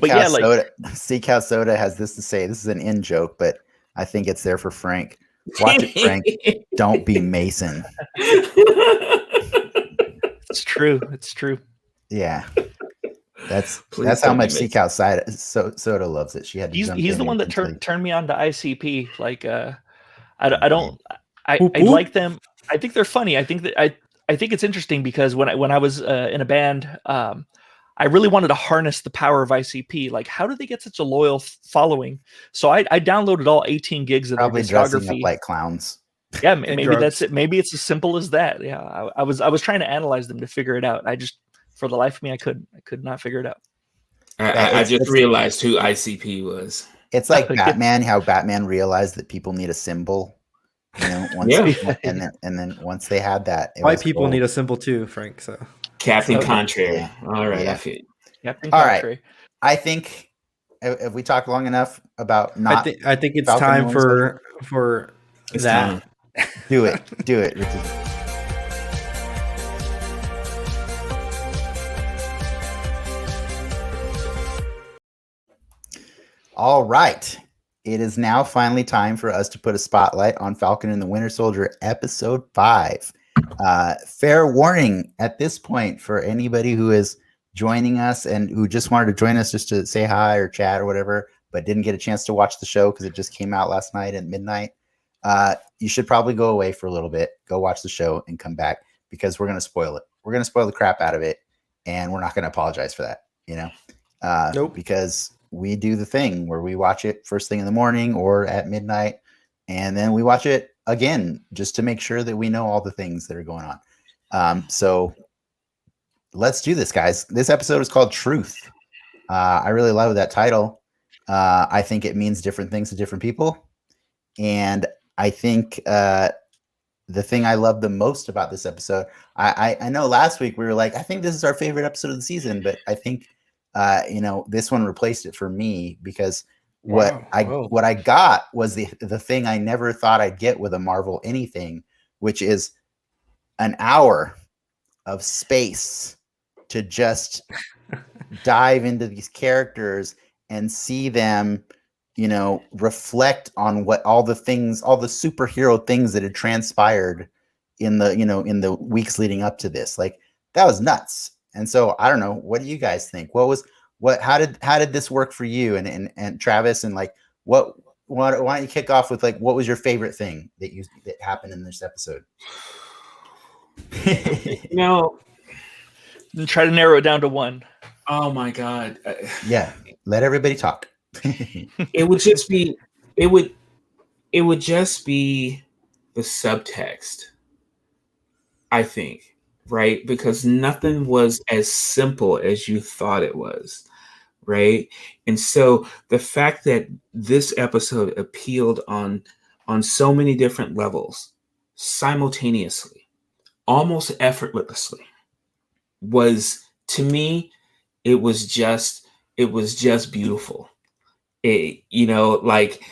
Cow Soda has this to say. This is an in joke, but I think it's there for Frank. Watch it, Frank. Don't be Mason. It's true. It's true. Yeah. That's how much Sea Cow Soda loves it. She had to he's the one that turned me on to ICP. Like I like them. I think they're funny. I think it's interesting because when I was in a band, I really wanted to harness the power of ICP. Like, how do they get such a loyal following? So I downloaded all 18 gigs of probably their discography. Dressing up like clowns. Yeah, maybe that's it. Maybe it's as simple as that. Yeah, I was trying to analyze them to figure it out. I just, for the life of me, I could not figure it out. I just realized who ICP was. It's like Batman. How Batman realized that people need a symbol. You know, and then once they had that, white people need a symbol too, Frank. So Captain Contrary. Yeah. All right, I feel. Captain All Contrary. Right. I think if we talked long enough about not, I think it's Falcon time for that. Time. Do it, Richard. All right. it is now finally time for us to put a spotlight on Falcon and the Winter Soldier episode 5. Fair warning at this point for anybody who is joining us and who just wanted to join us just to say hi or chat or whatever, but didn't get a chance to watch the show because it just came out last night at midnight. You should probably go away for a little bit, go watch the show and come back because we're going to spoil it. We're going to spoil the crap out of it. And we're not going to apologize for that, Nope. Because we do the thing where we watch it first thing in the morning or at midnight, and then we watch it again just to make sure that we know all the things that are going on. So let's do this, guys. This episode is called Truth. I really love that title. I think it means different things to different people. And I think the thing I love the most about this episode, I know last week we were like, I think this is our favorite episode of the season, but I think this one replaced it for me because what I got was the thing I never thought I'd get with a Marvel anything, which is an hour of space to just dive into these characters and see them, reflect on what all the superhero things that had transpired in the weeks leading up to this. Like, that was nuts. And so I don't know, what do you guys think? How did this work for you and Travis, and like why don't you kick off with like what was your favorite thing that happened in this episode? And try to narrow it down to one. Oh my God. Yeah. Let everybody talk. It would just be the subtext, I think, right? Because nothing was as simple as you thought it was, right? And so the fact that this episode appealed on so many different levels simultaneously, almost effortlessly, was, to me, it was just beautiful. Like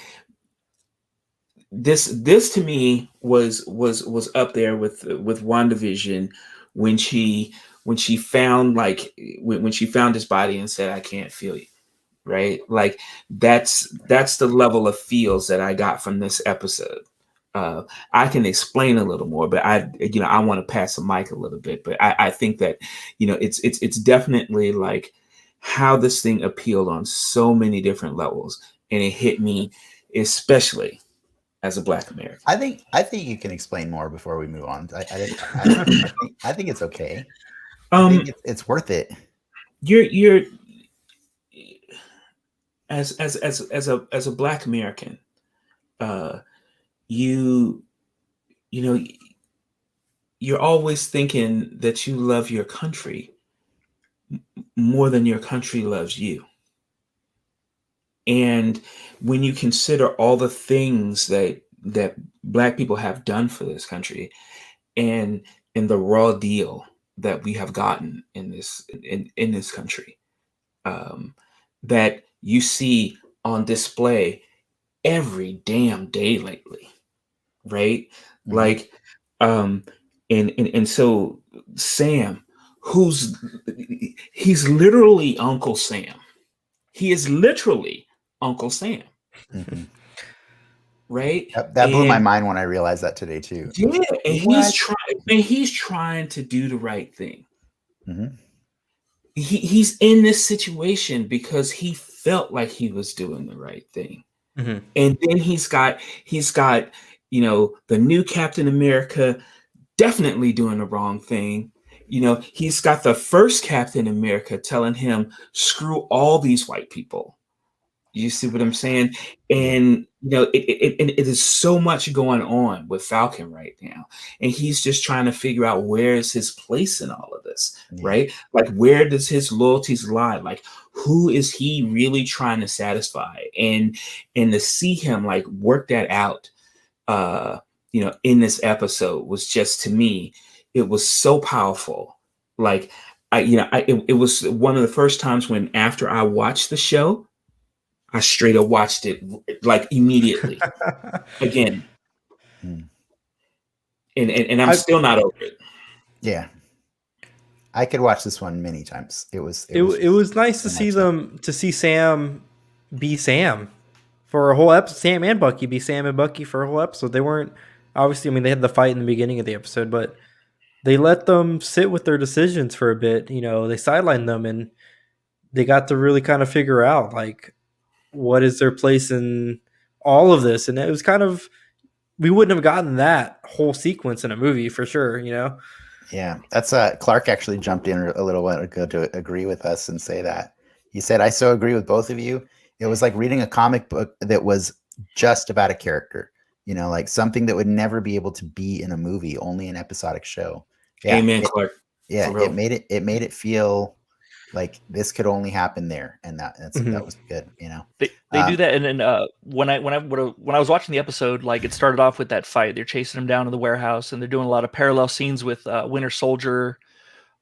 this to me was up there with WandaVision when she found when she found his body and said, I can't feel you, right? Like that's the level of feels that I got from this episode. I can explain a little more, but I want to pass the mic a little bit, but I think that it's definitely like how this thing appealed on so many different levels, and it hit me especially as a Black American. I think you can explain more before we move on. I think it's okay. I think it's worth it. You're as a Black American, you're always thinking that you love your country more than your country loves you. And when you consider all the things that Black people have done for this country, and the raw deal that we have gotten in this country, that you see on display every damn day lately, right? Mm-hmm. Like, and so Sam, he's literally Uncle Sam. He is literally Uncle Sam. Mm-hmm. Right? That blew my mind when I realized that today too. Yeah, and he's trying to do the right thing. Mm-hmm. He's in this situation because he felt like he was doing the right thing. Mm-hmm. And then he's got the new Captain America definitely doing the wrong thing. He's got the first Captain America telling him, screw all these white people. You see what I'm saying? And, it is so much going on with Falcon right now. And he's just trying to figure out where is his place in all of this, right? Like, where does his loyalties lie? Like, who is he really trying to satisfy? And to see him like work that out, in this episode was just, to me, it was so powerful. Like, it was one of the first times when, after I watched the show, I straight up watched it like immediately again. And I'm still not over it. Yeah. I could watch this one many times. It was nice to see Sam be Sam. for a whole episode. Sam and Bucky be Sam and Bucky for a whole episode. They weren't obviously. I mean, they had the fight in the beginning of the episode, but they let them sit with their decisions for a bit. You know, they sidelined them, and they got to really kind of figure out like what is their place in all of this. And it was kind of, we wouldn't have gotten that whole sequence in a movie for sure. You know. Yeah, that's Clark actually jumped in a little while ago to agree with us and say that. He said, I so agree with both of you. It was like reading a comic book that was just about a character, you know, like something that would never be able to be in a movie, only an episodic show. Yeah, Amen, Clark. Yeah, it made it feel like this could only happen there, and that was good, you know. They do that, and then when I was watching the episode, like it started off with that fight. They're chasing him down to the warehouse, and they're doing a lot of parallel scenes with Winter Soldier,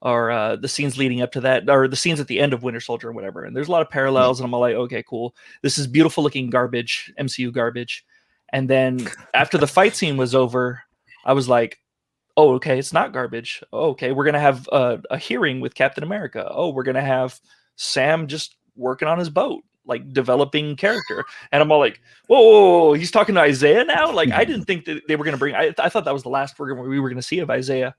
or the scenes leading up to that, or the scenes at the end of Winter Soldier, or whatever. And there's a lot of parallels, and I'm all like, okay, cool. This is beautiful looking garbage, MCU garbage. And then after the fight scene was over, I was like, oh, okay, it's not garbage. Oh, okay, we're gonna have a hearing with Captain America. Oh, we're gonna have Sam just working on his boat, like developing character. And I'm all like, whoa, he's talking to Isaiah now? Like, I didn't think that they were gonna bring. I thought that was the last we were gonna see of Isaiah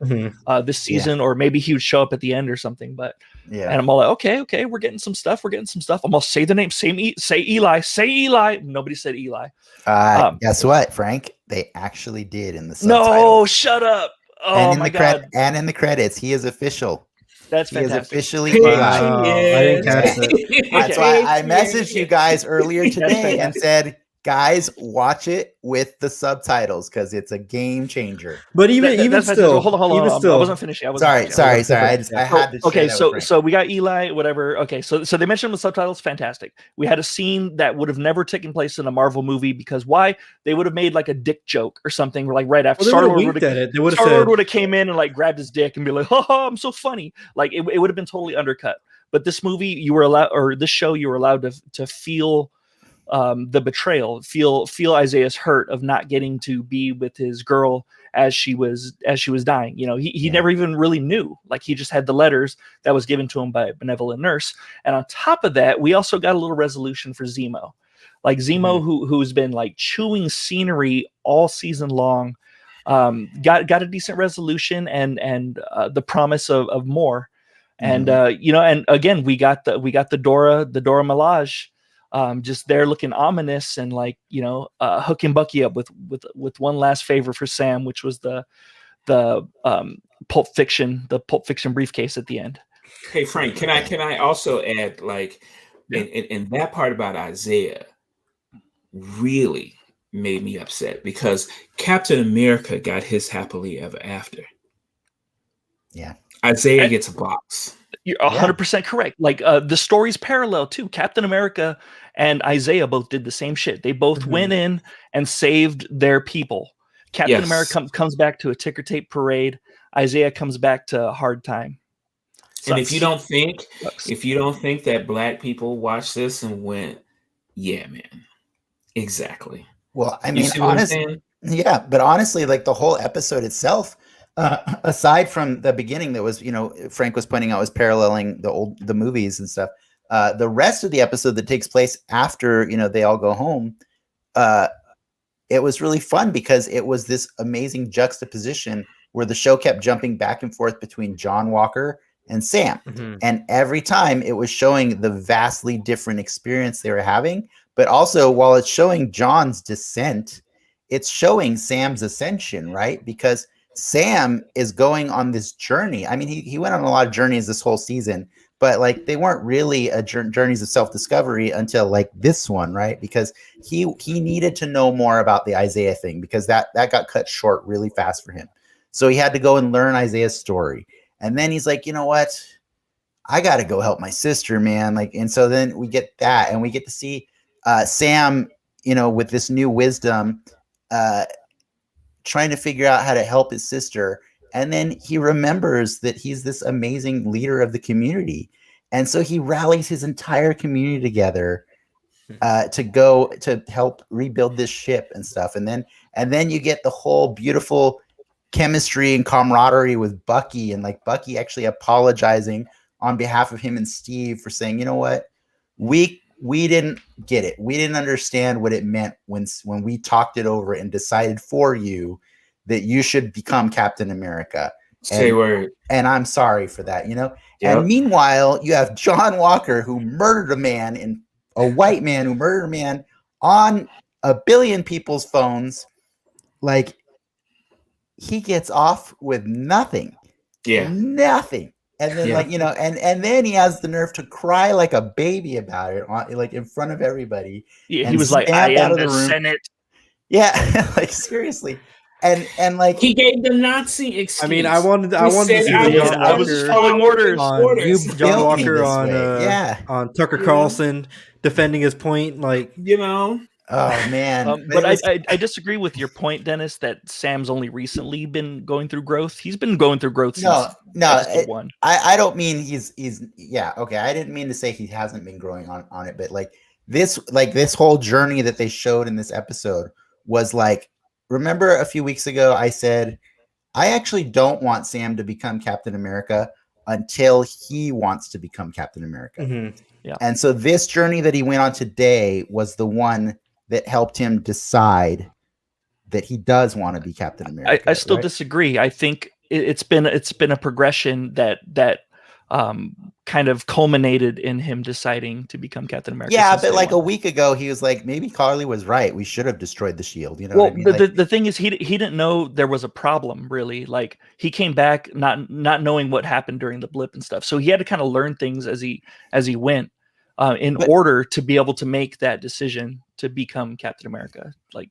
this season, or maybe he would show up at the end or something. But yeah, and I'm all like, okay, we're getting some stuff. I'm all, say the name, say Eli. Nobody said Eli. Guess what, Frank? They actually did in the subtitles. No, shut up. Oh my God! And in the credits, he is official. That's fantastic. He is officially Eli. I didn't catch it. That's why I messaged you guys earlier today and said, guys, watch it with the subtitles because it's a game changer. But even still, hold on. I wasn't finishing. Sorry. I had to. Okay, so we got Eli, whatever. Okay, so they mentioned the subtitles. Fantastic. We had a scene that would have never taken place in a Marvel movie because why? They would have made like a dick joke or something. Like right after Star-Lord would have came in and like grabbed his dick and be like, "Ha, I'm so funny." Like it would have been totally undercut. But this movie, you were allowed, or this show, you were allowed to feel the betrayal, feel Isaiah's hurt of not getting to be with his girl as she was dying. You know, he never even really knew. Like he just had the letters that was given to him by a benevolent nurse. And on top of that, we also got a little resolution for Zemo. Like Zemo, who's been like chewing scenery all season long, got a decent resolution and the promise of more. And you know, and again, we got the Dora Milaje. Just there looking ominous and like, you know, hooking Bucky up with one last favor for Sam, which was the Pulp Fiction briefcase at the end. Hey Frank, can I also add, like, in that part about Isaiah really made me upset because Captain America got his happily ever after. Yeah. Isaiah gets a box. You're 100% correct. Like the story's parallel too. Captain America and Isaiah both did the same shit. They both went in and saved their people. Captain America comes back to a ticker tape parade. Isaiah comes back to a hard time. Sucks. And if you don't think that Black people watch this and went, yeah, man, exactly. Well, I mean, honestly, but honestly, like the whole episode itself. Aside from the beginning that was, you know, Frank was pointing out was paralleling the movies and stuff. The rest of the episode that takes place after, you know, they all go home, it was really fun because it was this amazing juxtaposition where the show kept jumping back and forth between John Walker and Sam. And every time it was showing the vastly different experience they were having, but also while it's showing John's descent, it's showing Sam's ascension, right? Because Sam is going on this journey. I mean, he went on a lot of journeys this whole season, but like they weren't really journeys of self-discovery until like this one, right? Because he needed to know more about the Isaiah thing because that got cut short really fast for him. So he had to go and learn Isaiah's story. And then he's like, you know what? I got to go help my sister, man. Like, and so then we get that and we get to see Sam, you know, with this new wisdom, trying to figure out how to help his sister. And then he remembers that he's this amazing leader of the community. And so he rallies his entire community together to go to help rebuild this ship and stuff. And then you get the whole beautiful chemistry and camaraderie with Bucky, and like Bucky actually apologizing on behalf of him and Steve for saying, you know what, we we didn't get it. We didn't understand what it meant when we talked it over and decided for you that you should become Captain America. Say word. And I'm sorry for that, you know? Yep. And meanwhile, you have John Walker who murdered a white man who murdered a man on a billion people's phones. Like, he gets off with nothing. Yeah. Nothing. And then like, you know, and then he has the nerve to cry like a baby about it, like in front of everybody. Yeah, he was like, I am the Senate. Yeah, like seriously. And like he gave the Nazi excuse. I mean, I wanted to see I was following orders. John Walker on Tucker Carlson defending his point, like, you know. Oh man, but I disagree with your point, Dennis, that Sam's only recently been going through growth. He's been going through growth since episode 1. I don't mean he's yeah, okay. I didn't mean to say he hasn't been growing on it, but like this whole journey that they showed in this episode was like, remember a few weeks ago I said I actually don't want Sam to become Captain America until he wants to become Captain America. Mm-hmm. Yeah. And so this journey that he went on today was the one that helped him decide that he does want to be Captain America. I still disagree. I think it's been a progression that kind of culminated in him deciding to become Captain America. Yeah, but like a week ago, he was like, maybe Carly was right. We should have destroyed the shield. You know well, what I mean? The thing is, he didn't know there was a problem, really. Like, he came back not knowing what happened during the blip and stuff. So he had to kind of learn things as he went in order to be able to make that decision to become Captain America. Like,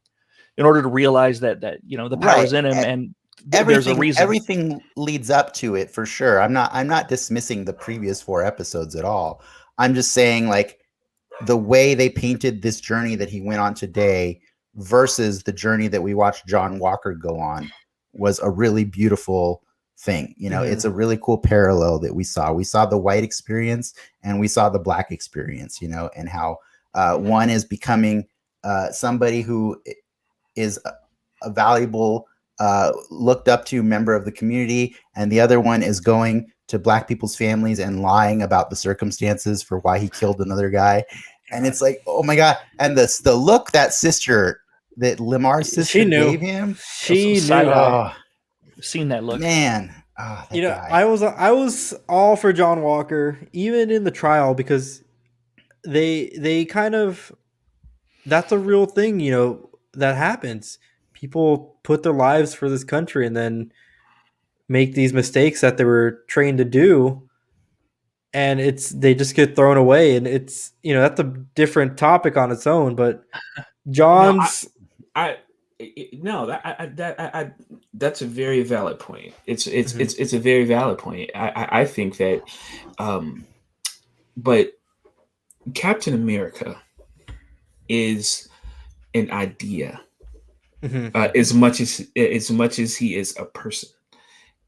in order to realize that you know, the power's in him and there's a reason. Everything leads up to it for sure. I'm not dismissing the previous 4 episodes at all. I'm just saying, like, the way they painted this journey that he went on today versus the journey that we watched John Walker go on was a really beautiful thing. You know, it's a really cool parallel that we saw. We saw the white experience and we saw the black experience, you know, and how one is becoming somebody who is a valuable, looked up to member of the community, and the other one is going to black people's families and lying about the circumstances for why he killed another guy. And it's like, oh my God. And the look that Lamar's sister gave him, she knew. Seen that look, man. You know, guy. I was all for John Walker, even in the trial, because they kind of, that's a real thing, you know, that happens. People put their lives for this country and then make these mistakes that they were trained to do, and they just get thrown away. And it's, you know, that's a different topic on its own. But John's, that's a very valid point. It's a very valid point. I think that, but Captain America is an idea, as much as he is a person,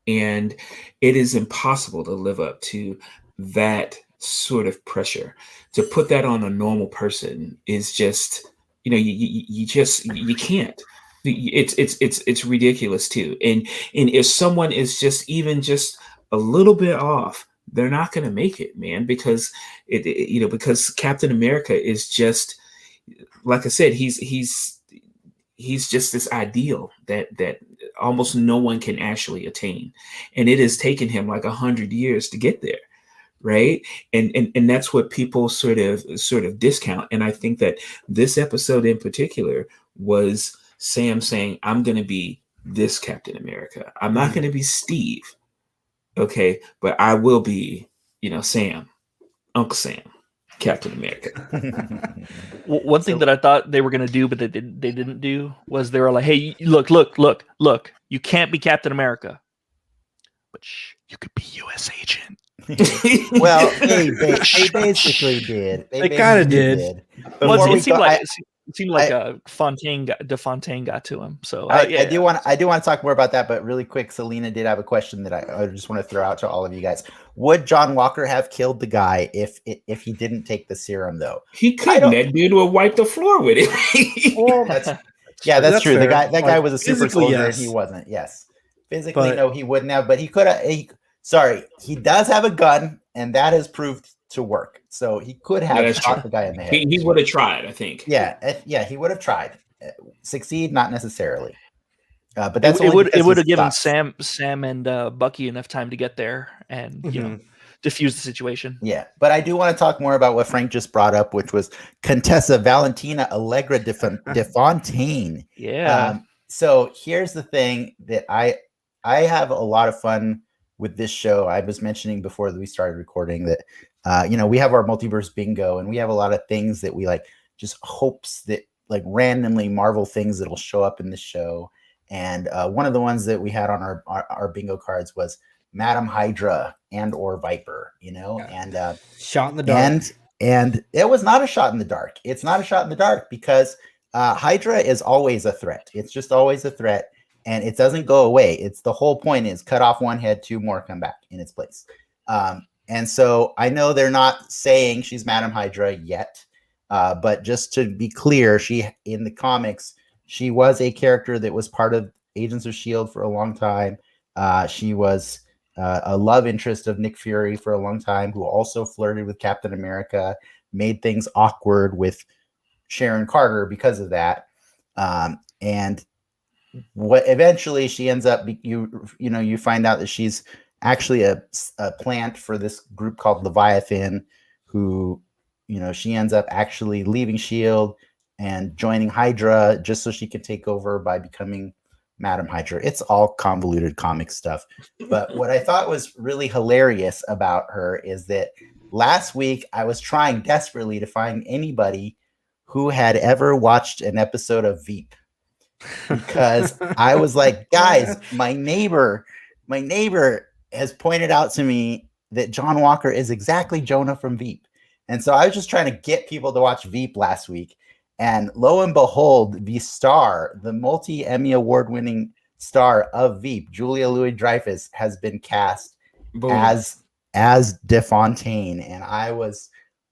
and it is impossible to live up to that sort of pressure. To put that on a normal person is just, you know, you can't. It's ridiculous too. And if someone is just even just a little bit off, they're not going to make it, man, because because Captain America is just, like I said, he's just this ideal that almost no one can actually attain, and it has taken him like 100 years to get there, right? And that's what people sort of discount. And I think that this episode in particular was Sam saying, I'm going to be this Captain America. I'm not going to be Steve, okay, but I will be, you know, Sam, Uncle Sam, Captain America. One thing that I thought they were going to do, but they didn't do, was they were like, hey, look, you can't be Captain America, but you could be U.S. agent. Well, they basically did. They kind of did. Well, it seemed like DeFontaine got to him. So I do want to talk more about that, but really quick, Selena did have a question that I just want to throw out to all of you guys. Would John Walker have killed the guy if he didn't take the serum, though? He couldn't. That dude would wipe the floor with it. Well, that's true. Fair. That guy was a super soldier, and he wasn't. Yes, physically, no, he wouldn't have, but he could have. Sorry, he does have a gun, and that has proved to work. So he could have shot the guy in the head. He would have tried, I think. Yeah, he would have tried. Succeed, not necessarily. But that's it would have given Sam and Bucky enough time to get there and diffuse the situation. Yeah, but I do want to talk more about what Frank just brought up, which was Contessa Valentina Allegra de Fontaine. Yeah. So here's the thing that I have a lot of fun with this show. I was mentioning before that we started recording that we have our Multiverse Bingo, and we have a lot of things that we like, just hopes that like randomly Marvel things that'll show up in this show. And one of the ones that we had on our bingo cards was Madam Hydra and or Viper, and shot in the dark. And it was not a shot in the dark. It's not a shot in the dark because Hydra is always a threat. It's just always a threat, and it doesn't go away. It's the whole point is cut off one head, two more come back in its place. And so I know they're not saying she's Madam Hydra yet, but just to be clear, she in the comics, she was a character that was part of Agents of S.H.I.E.L.D. for a long time. She was a love interest of Nick Fury for a long time, who also flirted with Captain America, made things awkward with Sharon Carter because of that. And what eventually she ends up, you find out that she's actually a plant for this group called Leviathan, who, she ends up actually leaving S.H.I.E.L.D. and joining Hydra just so she could take over by becoming Madam Hydra. It's all convoluted comic stuff. But what I thought was really hilarious about her is that last week I was trying desperately to find anybody who had ever watched an episode of Veep, because I was like, guys, my neighbor has pointed out to me that John Walker is exactly Jonah from Veep. And so I was just trying to get people to watch Veep last week. And lo and behold, the multi-Emmy award-winning star of Veep, Julia Louis-Dreyfus, has been cast as De Fontaine. And I was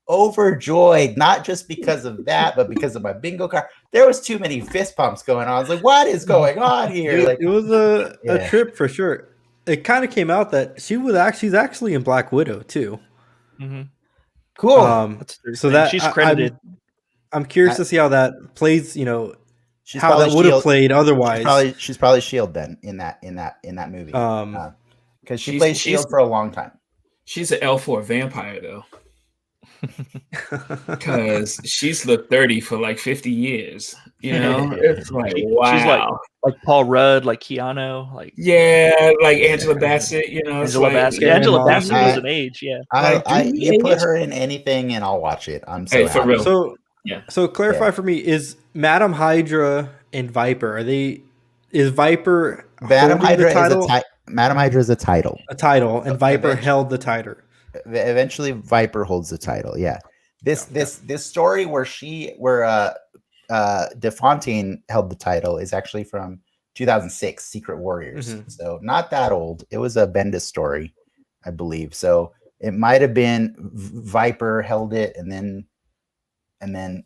overjoyed, not just because of that, but because of my bingo card. There was too many fist pumps going on. I was like, what is going on here? It was a trip for sure. It kind of came out that she's actually in Black Widow too. Mm-hmm. Cool. So that she's credited. I'm curious to see how that plays. How that would have played otherwise. She's probably S.H.I.E.L.D. then in that movie. Because she plays S.H.I.E.L.D. for a long time. She's an elf for a vampire though. Because she's looked 30 for like 50 years. It's like, wow. She's like Paul Rudd, like Keanu, like Angela Bassett. Angela Bassett. Angela Bassett was an age. Yeah, you put her in anything and I'll watch it. I'm so happy. For real. So clarify for me: is Madam Hydra and Viper is Viper Madam Hydra Madam Hydra is a title. A title, and Viper held the title. Eventually, Viper holds the title. Yeah, this story where De Fontaine held the title is actually from 2006, Secret Warriors. Mm-hmm. So not that old. It was a Bendis story, I believe. So it might have been Viper held it and then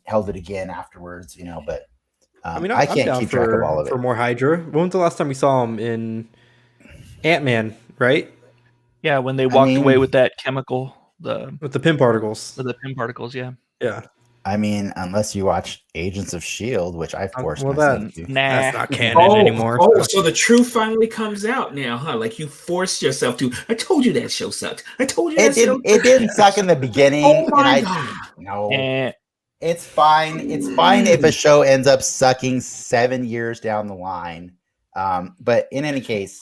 held it again afterwards. But I can't keep track of all of it. For more Hydra, when was the last time we saw him in Ant-Man? Right. Yeah, when they walked away with that chemical, with the PIM particles. With the PIM particles, yeah. Yeah. I mean, unless you watch Agents of S.H.I.E.L.D., which I forced myself to. That's not canon anymore. So the truth finally comes out now, huh? Like you forced yourself to. I told you that show sucked. I told you it didn't suck in the beginning. Oh my God. No. It's fine. It's fine if a show ends up sucking 7 years down the line. But in any case,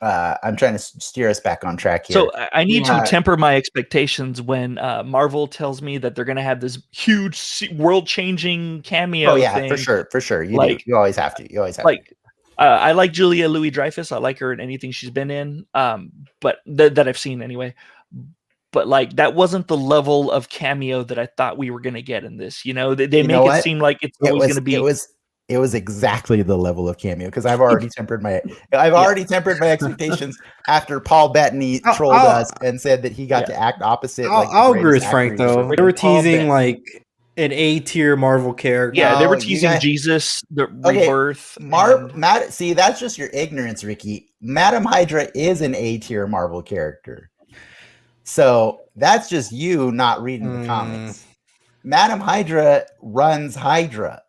I'm trying to steer us back on track here. So I need to temper my expectations when Marvel tells me that they're going to have this huge world-changing cameo. Oh yeah, thing. for sure. You always have to. I like Julia Louis-Dreyfus. I like her in anything she's been in, but that I've seen anyway. But like that wasn't the level of cameo that I thought we were going to get in this. They make it seem like it's always going to be. It was exactly the level of cameo because I've already tempered my expectations after Paul Bettany trolled us and said that he got to act opposite. I'll agree with Frank though. They were teasing like an A-tier Marvel character. Yeah, they were teasing Jesus, the rebirth. See, that's just your ignorance, Ricky. Madam Hydra is an A-tier Marvel character. So that's just you not reading the comics. Madam Hydra runs Hydra.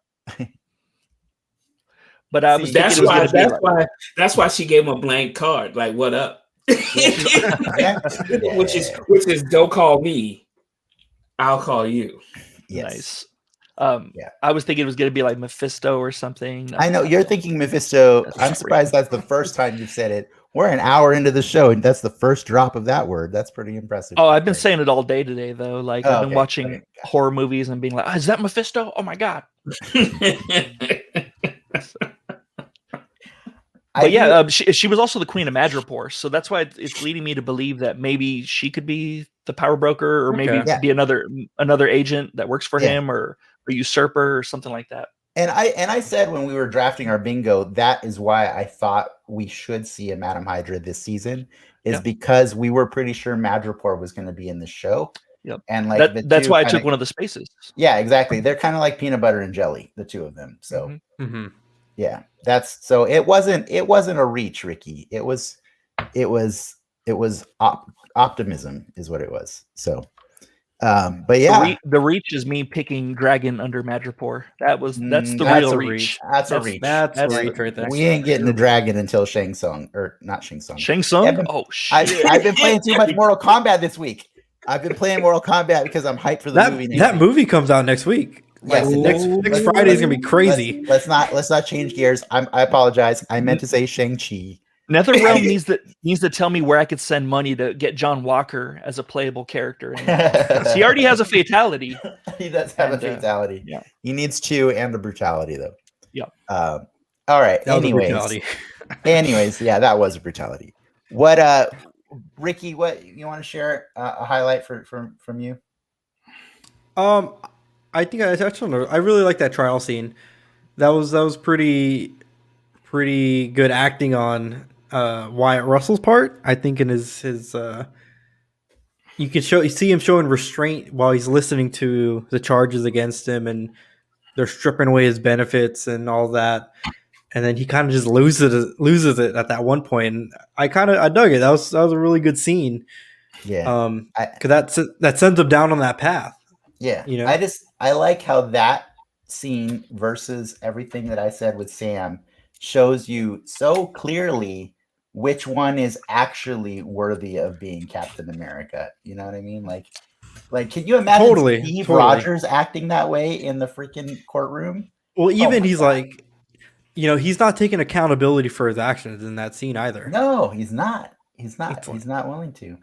But I was thinking it was going to be that's why she gave him a blank card. Like, what up? Yeah. Which is don't call me, I'll call you. Yes. Nice. I was thinking it was going to be like Mephisto or something. No, I know you're thinking Mephisto. I'm surprised that's the first time you've said it. We're an hour into the show, and that's the first drop of that word. That's pretty impressive. Oh, I've been saying it all day today, though. Like I've been watching horror movies and being like, "Is that Mephisto? Oh my god!" But yeah, she was also the Queen of Madripoor, so that's why it's leading me to believe that maybe she could be the power broker, or maybe be another agent that works for him, or a usurper, or something like that. And I said when we were drafting our bingo, that is why I thought we should see a Madam Hydra this season, is because we were pretty sure Madripoor was going to be in the show. Yep. And like that's why I took one of the spaces. Yeah, exactly. They're kind of like peanut butter and jelly, the two of them. So yeah, that's so it wasn't a reach, Ricky. It was optimism is what it was. So but yeah, the reach is me picking Dragon under Madripoor. That's the real reach. That's a reach. That's a reach right there. We ain't getting the Dragon until Shang Tsung, or not Shang Tsung. Shang Tsung? Oh shit! I've been playing too much Mortal Kombat this week. I've been playing Mortal Kombat because I'm hyped for the movie. That movie comes out next week. Yes, next Friday is gonna be crazy. Let's not change gears. I apologize. I meant to say Shang-Chi. NetherRealm needs to tell me where I could send money to get John Walker as a playable character. He already has a fatality. He does have a fatality. Yeah, he needs 2 and a brutality though. Yeah. All right. Anyways, yeah, that was a brutality. What Ricky, what you want to share a highlight from you? I think I touched on it. I really like that trial scene. That was pretty good acting on Wyatt Russell's part. I think in his you see him showing restraint while he's listening to the charges against him, and they're stripping away his benefits and all that. And then he kind of just loses it at that one point. And I dug it. That was a really good scene. Yeah. Because that sends him down on that path. Yeah. You know, I like how that scene versus everything that I said with Sam shows you so clearly which one is actually worthy of being Captain America. You know what I mean? Like can you imagine Steve Rogers acting that way in the freaking courtroom? Well, even he's like, he's not taking accountability for his actions in that scene either. No, he's not. He's not willing to.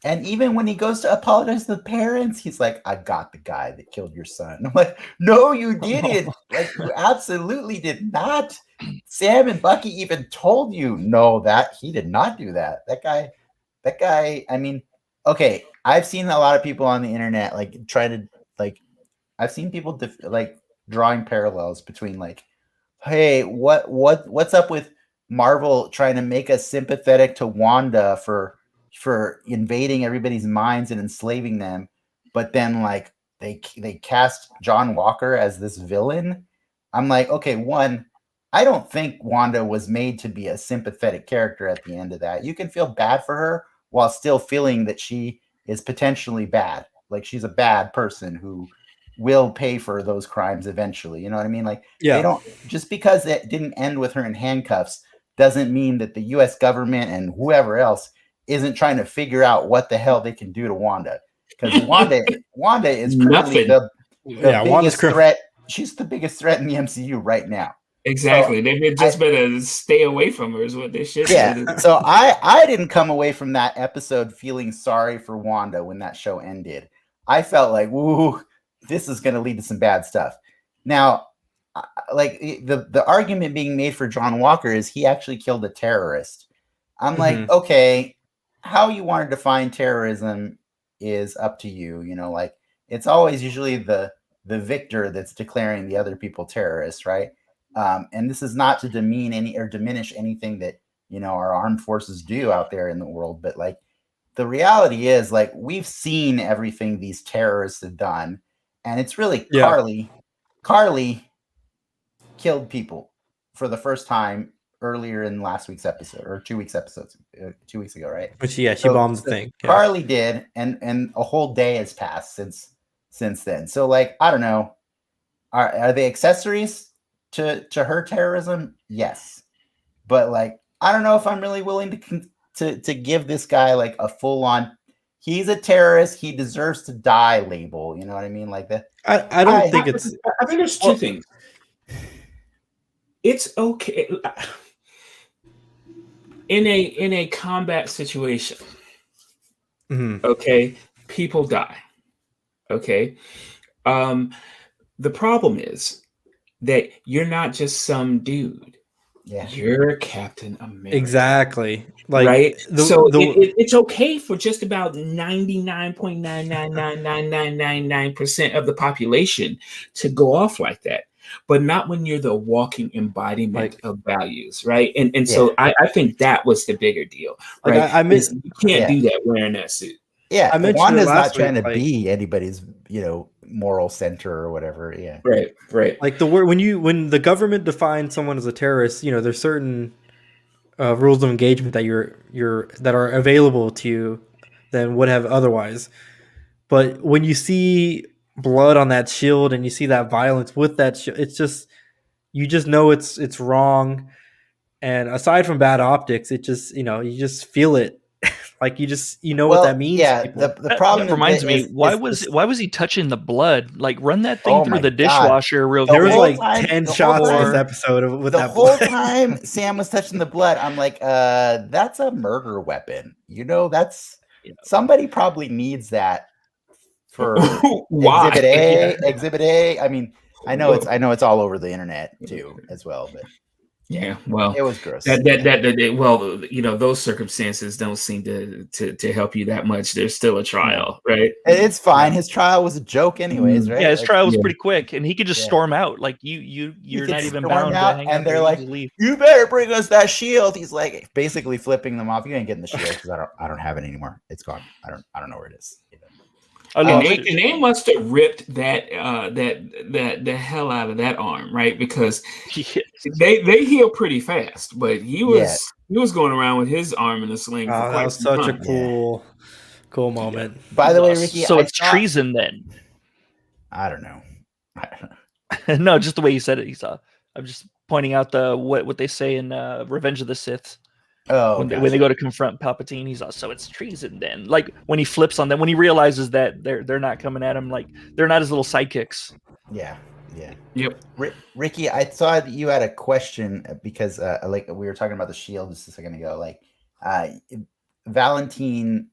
And even when he goes to apologize to the parents, he's like, I got the guy that killed your son. I'm like, no, you didn't. Like, you absolutely did not. Sam and Bucky even told you, no, that he did not do that. That guy, I mean, okay, I've seen a lot of people on the internet, like, trying to, I've seen people, drawing parallels between, hey, what's up with Marvel trying to make us sympathetic to Wanda for invading everybody's minds and enslaving them, but then they cast John Walker as this villain. I'm like, okay, one, I don't think Wanda was made to be a sympathetic character at the end of that. You can feel bad for her while still feeling that she is potentially bad. Like, she's a bad person who will pay for those crimes eventually. You know what I mean? They don't, just because it didn't end with her in handcuffs doesn't mean that the US government and whoever else isn't trying to figure out what the hell they can do to Wanda. Because Wanda is currently the biggest threat. She's the biggest threat in the MCU right now. Exactly. So they just better stay away from her is what they should do. Yeah. So I didn't come away from that episode feeling sorry for Wanda when that show ended. I felt like, woo, this is going to lead to some bad stuff. Now, the argument being made for John Walker is he actually killed a terrorist. I'm like, okay, how you want to define terrorism is up to you. It's always usually the victor that's declaring the other people terrorists, right? And this is not to demean or diminish anything that our armed forces do out there in the world, but the reality is we've seen everything these terrorists have done, and it's really Carly killed people for the first time earlier in last week's episode or 2 weeks episodes, 2 weeks ago, right? Which she bombs the thing. Yeah. Carly did, and a whole day has passed since then. So like, I don't know, are they accessories to her terrorism? Yes, but like, I don't know if I'm really willing to give this guy like a full on, he's a terrorist, he deserves to die label. You know what I mean? Like that. I don't think it's. I think there's two things. It's okay in a combat situation. Mm-hmm. Okay, people die. Okay, the problem is that you're not just some dude. Yeah, you're Captain America. Exactly. Like, right. It's okay for just about 99.9999999% of the population to go off like that, but not when you're the walking embodiment of values, right? And so I think that was the bigger deal, right? Like, you can't do that wearing that suit. Yeah, I mentioned Wanda's it not last trying week, to be anybody's, moral center or whatever. Yeah, right. Like the word when the government defines someone as a terrorist, there's certain rules of engagement that that are available to you than would have otherwise. But when you see blood on that shield and you see that violence with that shield, it's just you just know it's wrong. And aside from bad optics, it just you just feel it. Like what that means. Yeah, the problem that reminds me. Why was he touching the blood? Like, run that thing through the dishwasher real quick. There was like 10 shots in this episode with that whole blood. time Sam was touching the blood. I'm like, that's a murder weapon. That's somebody probably needs that for Exhibit A. I mean, I know it's all over the internet too as well, but. Yeah, well, it was gross. Those circumstances don't seem to help you that much. There's still a trial, right? It's fine. His trial was a joke, anyways, right? Yeah, his trial was pretty quick, and he could just storm out. Like you're not even bound. And they're like, "You better bring us that shield." He's like, basically flipping them off. You ain't getting the shield because I don't have it anymore. It's gone. I don't know where it is. And they must have ripped the hell out of that arm, right? Because they heal pretty fast, but he was going around with his arm in a sling. That was such a cool moment. Yeah. By the way, Ricky, it's treason then. I don't know. No, just the way you said it. I'm just pointing out what they say in Revenge of the Sith. Oh, when they go to confront Palpatine, he's so it's treason then. Like when he flips on them, when he realizes that they're not coming at him, like they're not his little sidekicks. Yeah. Yep. Ricky, I thought you had a question because like we were talking about the shield just a second ago. Like Valentina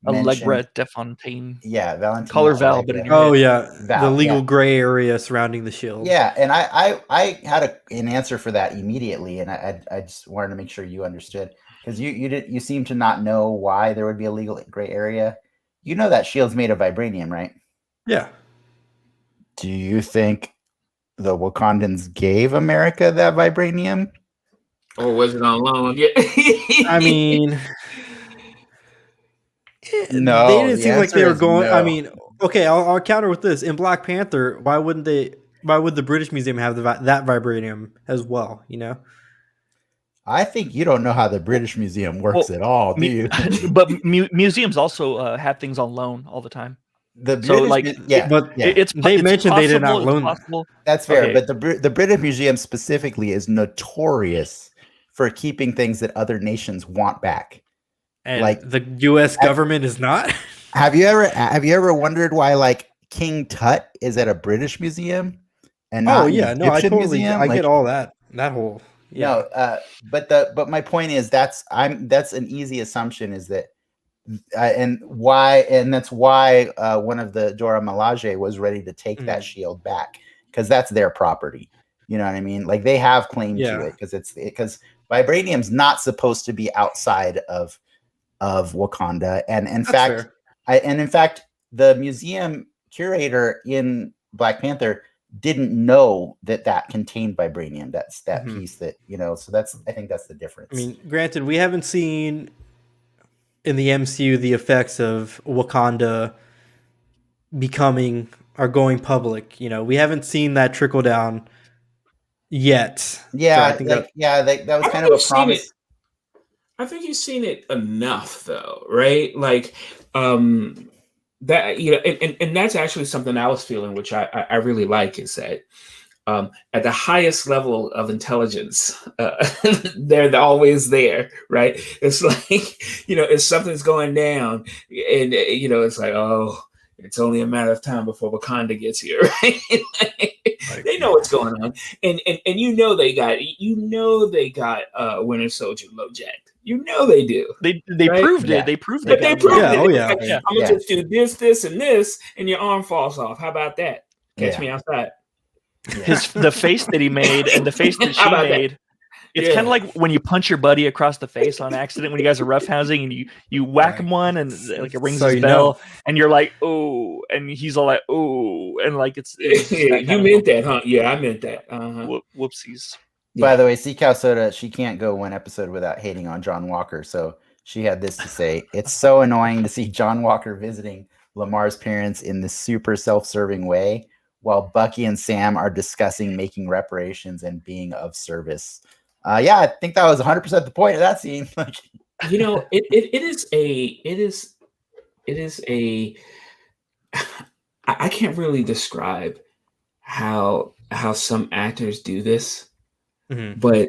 Allegra DeFontaine. Yeah, Valentina. Color Val, but Val, the legal gray area surrounding the shield. Yeah, and I had an answer for that immediately, and I just wanted to make sure you understood because you seem to not know why there would be a legal gray area. You know that shield's made of vibranium, right? Yeah. Do you think the Wakandans gave America that vibranium? Or was it on loan? Yeah. I mean. No, they didn't seem like they were going. No. I mean, okay, I'll counter with this. In Black Panther, why would the British Museum have that vibranium as well? I think you don't know how the British Museum works at all, do you? But museums also have things on loan all the time. It's they mentioned they did not loan them. That's fair, but the British Museum specifically is notorious for keeping things that other nations want back. And like the U.S. government is not. Have you ever wondered why like King Tut is at a British museum and not an Egyptian museum? I get all that whole. Yeah. No, but my point is that's an easy assumption is that and that's why one of the Dora Milaje was ready to take that shield back because that's their property. You know what I mean? Like they have claim to it because vibranium's not supposed to be outside of Wakanda, and in fact, the museum curator in Black Panther didn't know that contained vibranium. That's that piece that So I think that's the difference. I mean, granted, we haven't seen in the MCU the effects of Wakanda becoming or going public. We haven't seen that trickle down yet. Yeah, So I think that was I kind think of a you've seen promise. I think you've seen it enough, though, right? Like, that, and that's actually something I was feeling, which I really like, is that at the highest level of intelligence, they're always there, right? It's like, if something's going down, and it's like, oh, it's only a matter of time before Wakanda gets here, right? They know what's going on, and they got Winter Soldier low jacked. They do. They right? proved Yeah. it. They proved But it. they proved it. Oh, yeah. Like, Yeah. I'm gonna just do this, and this, and your arm falls off. How about that? Catch me outside. The face that he made and the face that she made. It's kind of like when you punch your buddy across the face on accident when you guys are roughhousing and you whack him one and like it rings his bell and you're like, oh, and he's all like, oh, and like it's you meant that, huh? Yeah, I meant that. Whoopsies. By the way, Sea Cow Soda, she can't go one episode without hating on John Walker. So she had this to say: "It's so annoying to see John Walker visiting Lamar's parents in this super self-serving way, while Bucky and Sam are discussing making reparations and being of service." Yeah, I think that was 100% the point of that scene. It is a. I can't really describe how some actors do this, but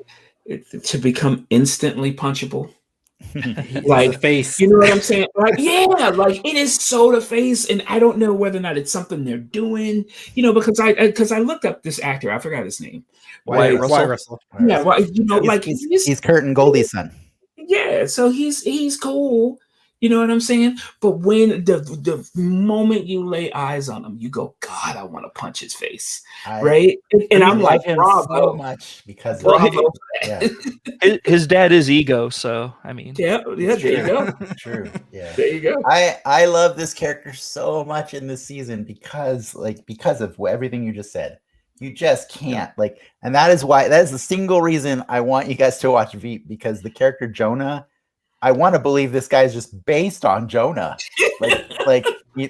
to become instantly punchable. Like the face, you know what I'm saying? Like, yeah, like it is so the face, and I don't know whether or not it's something they're doing, because I looked up this actor, I forgot his name. Wyatt Russell. Yeah, well, he's Kurt and Goldie's son. Yeah, so he's cool. You know what I'm saying? But when the moment you lay eyes on him, you go, God, I want to punch his face, right? And I'm like, him bravo, so much because his dad is Ego, so I mean, yeah, there you go. True, yeah, there you go. I love this character so much in this season because of everything you just said. You just can't and that is the single reason I want you guys to watch Veep, because the character Jonah, I want to believe this guy's just based on Jonah. He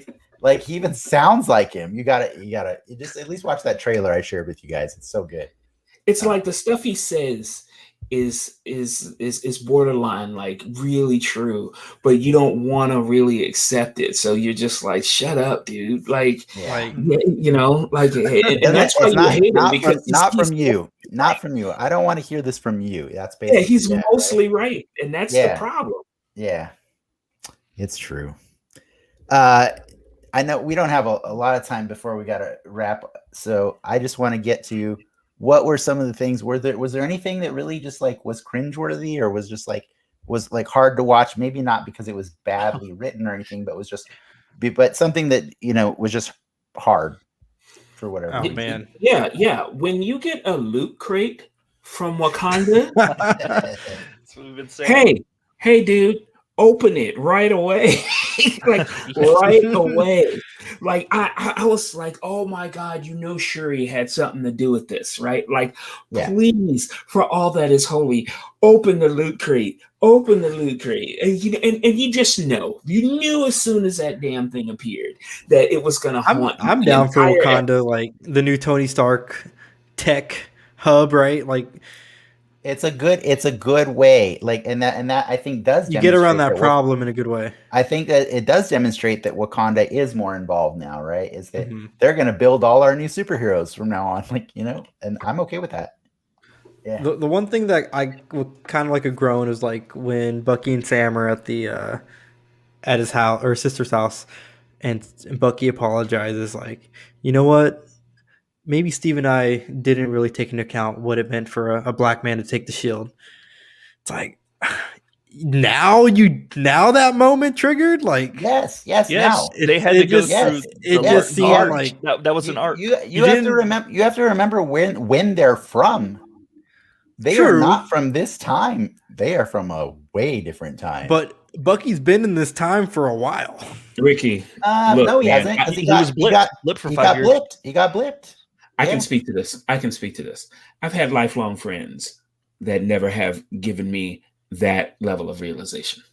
even sounds like him. You gotta just at least watch that trailer I shared with you guys. It's so good. It's like the stuff he says is borderline like really true, but you don't want to really accept it. So you're just like, shut up, dude. and that's why you hate him, because not from you. I don't want to hear this from you. That's basically he's mostly right, and that's the problem. Yeah, it's true. I know we don't have a lot of time before we got to wrap, so I just want to get to what were some of the things. Was there anything that really just was cringeworthy, or was just was hard to watch? Maybe not because it was badly written or anything, but was just something that was just hard for whatever. Oh reason. man, yeah. When you get a loot crate from Wakanda, that's what we've been saying. Hey, dude, open it right away. Right away. Like I was like, oh my God, Shuri had something to do with this, right? Please, for all that is holy, open the loot crate. And you just know. You knew as soon as that damn thing appeared that it was gonna haunt. I'm down for Wakanda, like the new Tony Stark tech hub, right? It's a good way, and that I think does you get around that problem in a good way. I think that it does demonstrate that Wakanda is more involved now, right? Is that they're going to build all our new superheroes from now on, and I'm okay with that. Yeah. The one thing that I kind of like a groan is when Bucky and Sam are at the at his house or sister's house, and Bucky apologizes, you know what? Maybe Steve and I didn't really take into account what it meant for a black man to take the shield. It's now that moment triggered? Yes. Now they had to go through. It just seemed like that was an art. You have to remember when they're from. They are not from this time. They are from a way different time. But Bucky's been in this time for a while. Ricky, no, he hasn't. He was blipped for 5 years. He got blipped. I can speak to this. I've had lifelong friends that never have given me that level of realization.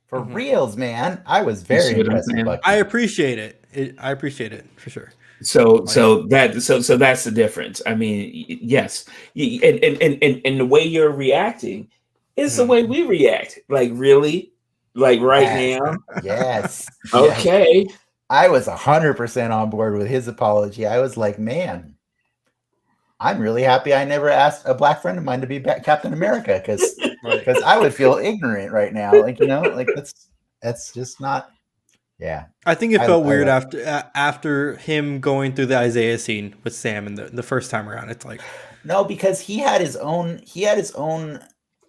For reals, man. I was very impressed with Bucky. I appreciate it. I appreciate it for sure. So that's the difference. I mean, yes, and the way you're reacting is the way we react. Like, really, like right now. Yes. Okay. Yes. I was 100% on board with his apology. I was like, man, I'm really happy I never asked a black friend of mine to be Captain America because I would feel ignorant right now. Like, like that's just not. Yeah, I think it felt weird after him going through the Isaiah scene with Sam in the first time around. It's like, no, because he had his own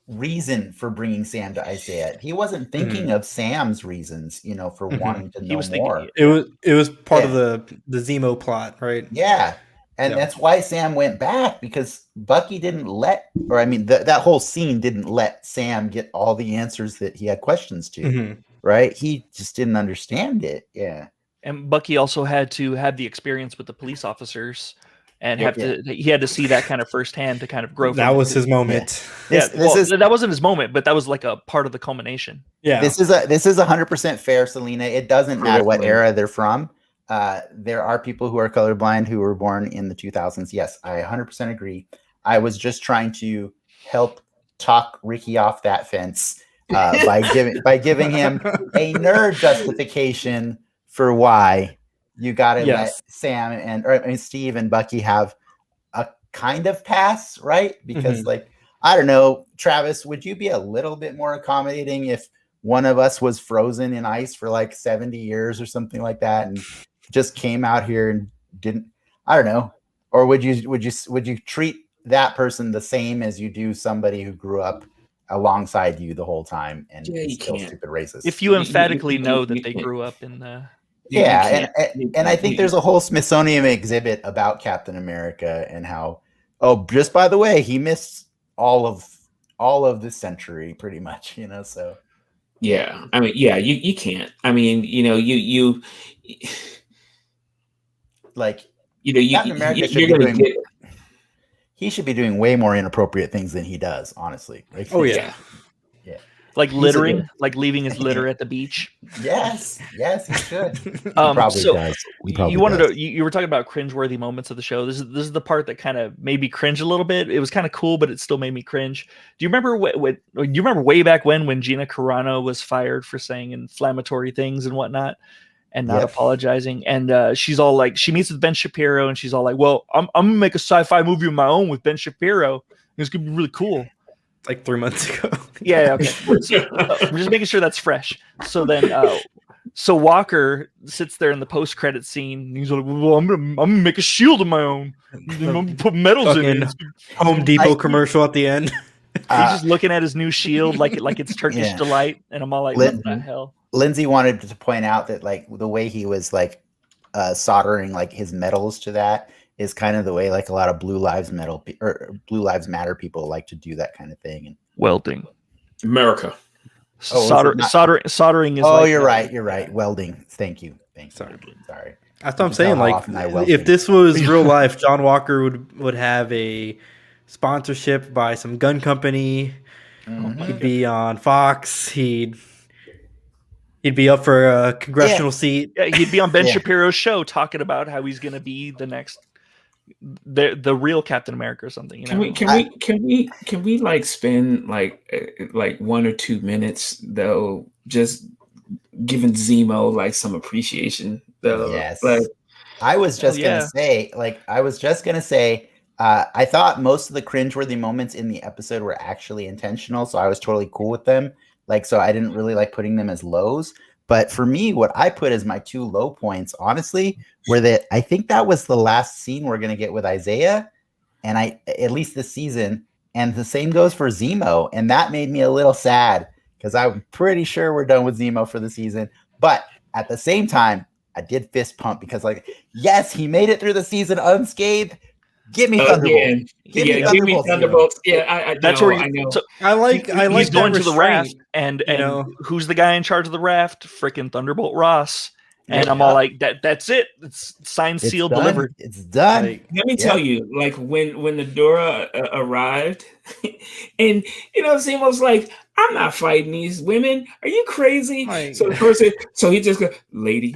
reason for bringing Sam to Isaiah. He wasn't thinking of Sam's reasons, for wanting to know more. It was part of the Zemo plot, right? Yeah. And that's why Sam went back, because Bucky didn't that whole scene didn't let Sam get all the answers that he had questions to, right? He just didn't understand it. Yeah. And Bucky also had to have the experience with the police officers and he had to see that kind of firsthand to kind of grow. That was his moment. Yeah. That wasn't his moment, but that was like a part of the culmination. Yeah. This is 100% fair, Selena. It doesn't matter what era they're from. There are people who are colorblind who were born in the 2000s. Yes, I 100% agree. I was just trying to help talk Ricky off that fence by giving him a nerd justification for why you got to let Sam and Steve and Bucky have a kind of pass, right? Because I don't know, Travis, would you be a little bit more accommodating if one of us was frozen in ice for like 70 years or something like that and just came out here and didn't, I don't know, or would you treat that person the same as you do somebody who grew up alongside you the whole time and is still stupid racist? If you emphatically know that they grew up in the and I think there's a whole Smithsonian exhibit about Captain America and how, just by the way, he missed all of this century pretty much, so yeah, I mean, yeah, you can't. I mean, you like, Captain America he should be doing way more inappropriate things than he does, honestly. Like, yeah. Like littering, like leaving his litter at the beach. Yes, he should. He probably does. You were talking about cringeworthy moments of the show. This is the part that kind of made me cringe a little bit. It was kind of cool, but it still made me cringe. Do you remember way back when Gina Carano was fired for saying inflammatory things and whatnot and not apologizing? And she's all like, she meets with Ben Shapiro and she's all like, well, I'm gonna make a sci-fi movie of my own with Ben Shapiro. It's gonna be really cool. Like 3 months ago. Yeah, okay. So, I'm just making sure that's fresh. So then, so Walker sits there in the post-credit scene. And he's like, "Well, I'm gonna make a shield of my own. I'm gonna put metals in it." Home Depot commercial at the end. He's just looking at his new shield like it's Turkish delight, and I'm all like, "What the hell?" Lindsay wanted to point out that like the way he was like soldering like his metals to that is kind of the way like a lot of Blue Lives Matter people like to do that kind of thing. And welding, America. Soldering is. Oh, like, you're right. Welding. Thank you. Sorry. That's what I'm saying. Like, if this was real life, John Walker would have a sponsorship by some gun company. He'd be on Fox. He'd be up for a congressional seat. Yeah, he'd be on Ben Shapiro's show talking about how he's going to be the next, the real Captain America or something. Can we like spend like 1 or 2 minutes though, just giving Zemo like some appreciation though? Yes. I was just gonna say, I thought most of the cringeworthy moments in the episode were actually intentional, so I was totally cool with them. Like, so I didn't really like putting them as lows. But for me, what I put as my 2 low points, honestly, were that I think that was the last scene we're going to get with Isaiah, and at least this season. And the same goes for Zemo. And that made me a little sad because I'm pretty sure we're done with Zemo for the season. But at the same time, I did fist pump because, like, yes, he made it through the season unscathed. Give me Thunderbolts. Give me Thunderbolts. Yeah, that's where I know. So I like he's going to the raft, and who's the guy in charge of the raft? Freaking Thunderbolt Ross. And I'm all like, that's it. It's signed, sealed, delivered. It's done. Like, let me tell you, like when the Dora arrived, and Zemo's like, I'm not fighting these women. Are you crazy? So the person, he just goes, lady.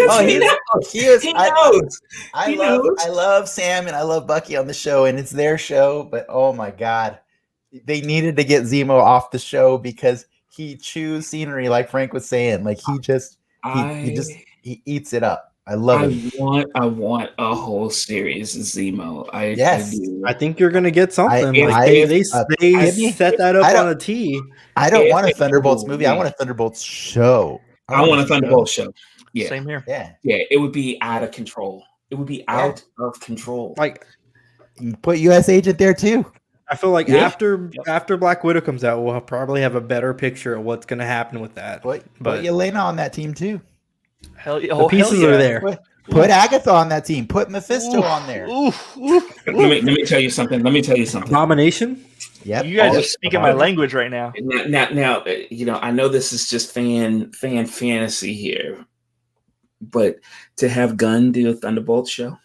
Because he knows. He is. He knows. I love Sam and I love Bucky on the show, and it's their show. But oh my god, they needed to get Zemo off the show because he chews scenery, like Frank was saying. Like he eats it up. I love it. I want a whole series of Zemo. I do. I think you're gonna get something. They set that up on a T. I don't want a Thunderbolts movie. I want a Thunderbolts show. I want a Thunderbolts show. Yeah, same here. Yeah, it would be out of control. It would be out of control. Like, you put U.S. Agent there too. I feel like after Black Widow comes out, we'll probably have a better picture of what's gonna happen with that. But Yelena on that team too. Hell yeah. The pieces are there. Put Agatha on that team. Put Mephisto on there. Let me tell you something. Abomination. Yep. You guys are speaking my language right now. Now, I know this is just fan fantasy here, but to have Gunn do a Thunderbolts show.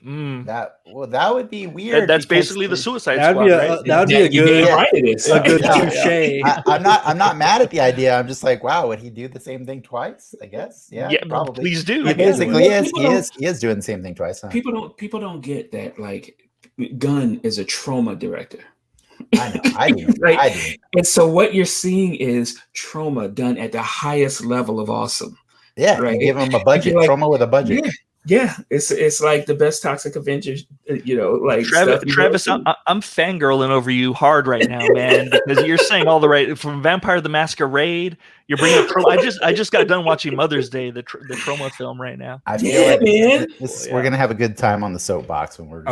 That would be weird. That's basically the Suicide Squad, right? That would be a good touche. I'm not mad at the idea. I'm just like, wow, would he do the same thing twice? I guess. Yeah, probably. Please do. He basically is. He is doing the same thing twice. Huh? People don't get that. Like, Gunn is a trauma director. I know. I do. I do. And so what you're seeing is trauma done at the highest level of awesome. Yeah, right. Give him a budget. Trauma with a budget. Yeah, it's like the best Toxic Avengers, like Travis. I'm fangirling over you hard right now, man, because you're saying all the right from Vampire the Masquerade. You're bringing up trauma. I just got done watching Mother's Day, the trauma film right now. I feel like we're gonna have a good time on the soapbox when we're. I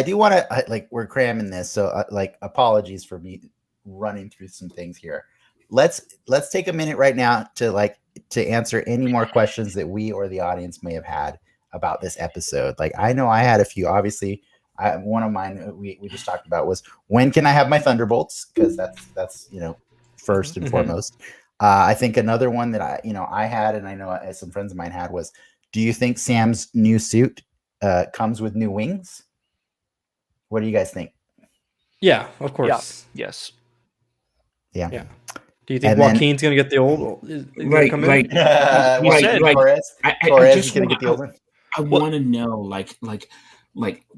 do want to we're cramming this, so apologies for me running through some things here. Let's take a minute right now to answer any more questions that we or the audience may have had about this episode. Like, I know I had a few. Obviously, one of mine we just talked about was, when can I have my Thunderbolts? Because that's first and foremost. I think another one that I had, and I know some friends of mine had, was, do you think Sam's new suit comes with new wings? What do you guys think? Yeah, of course. Yeah. Yes. Yeah. Do you think Joaquin's going to get the old? Torres is going to get the old one. I want to know,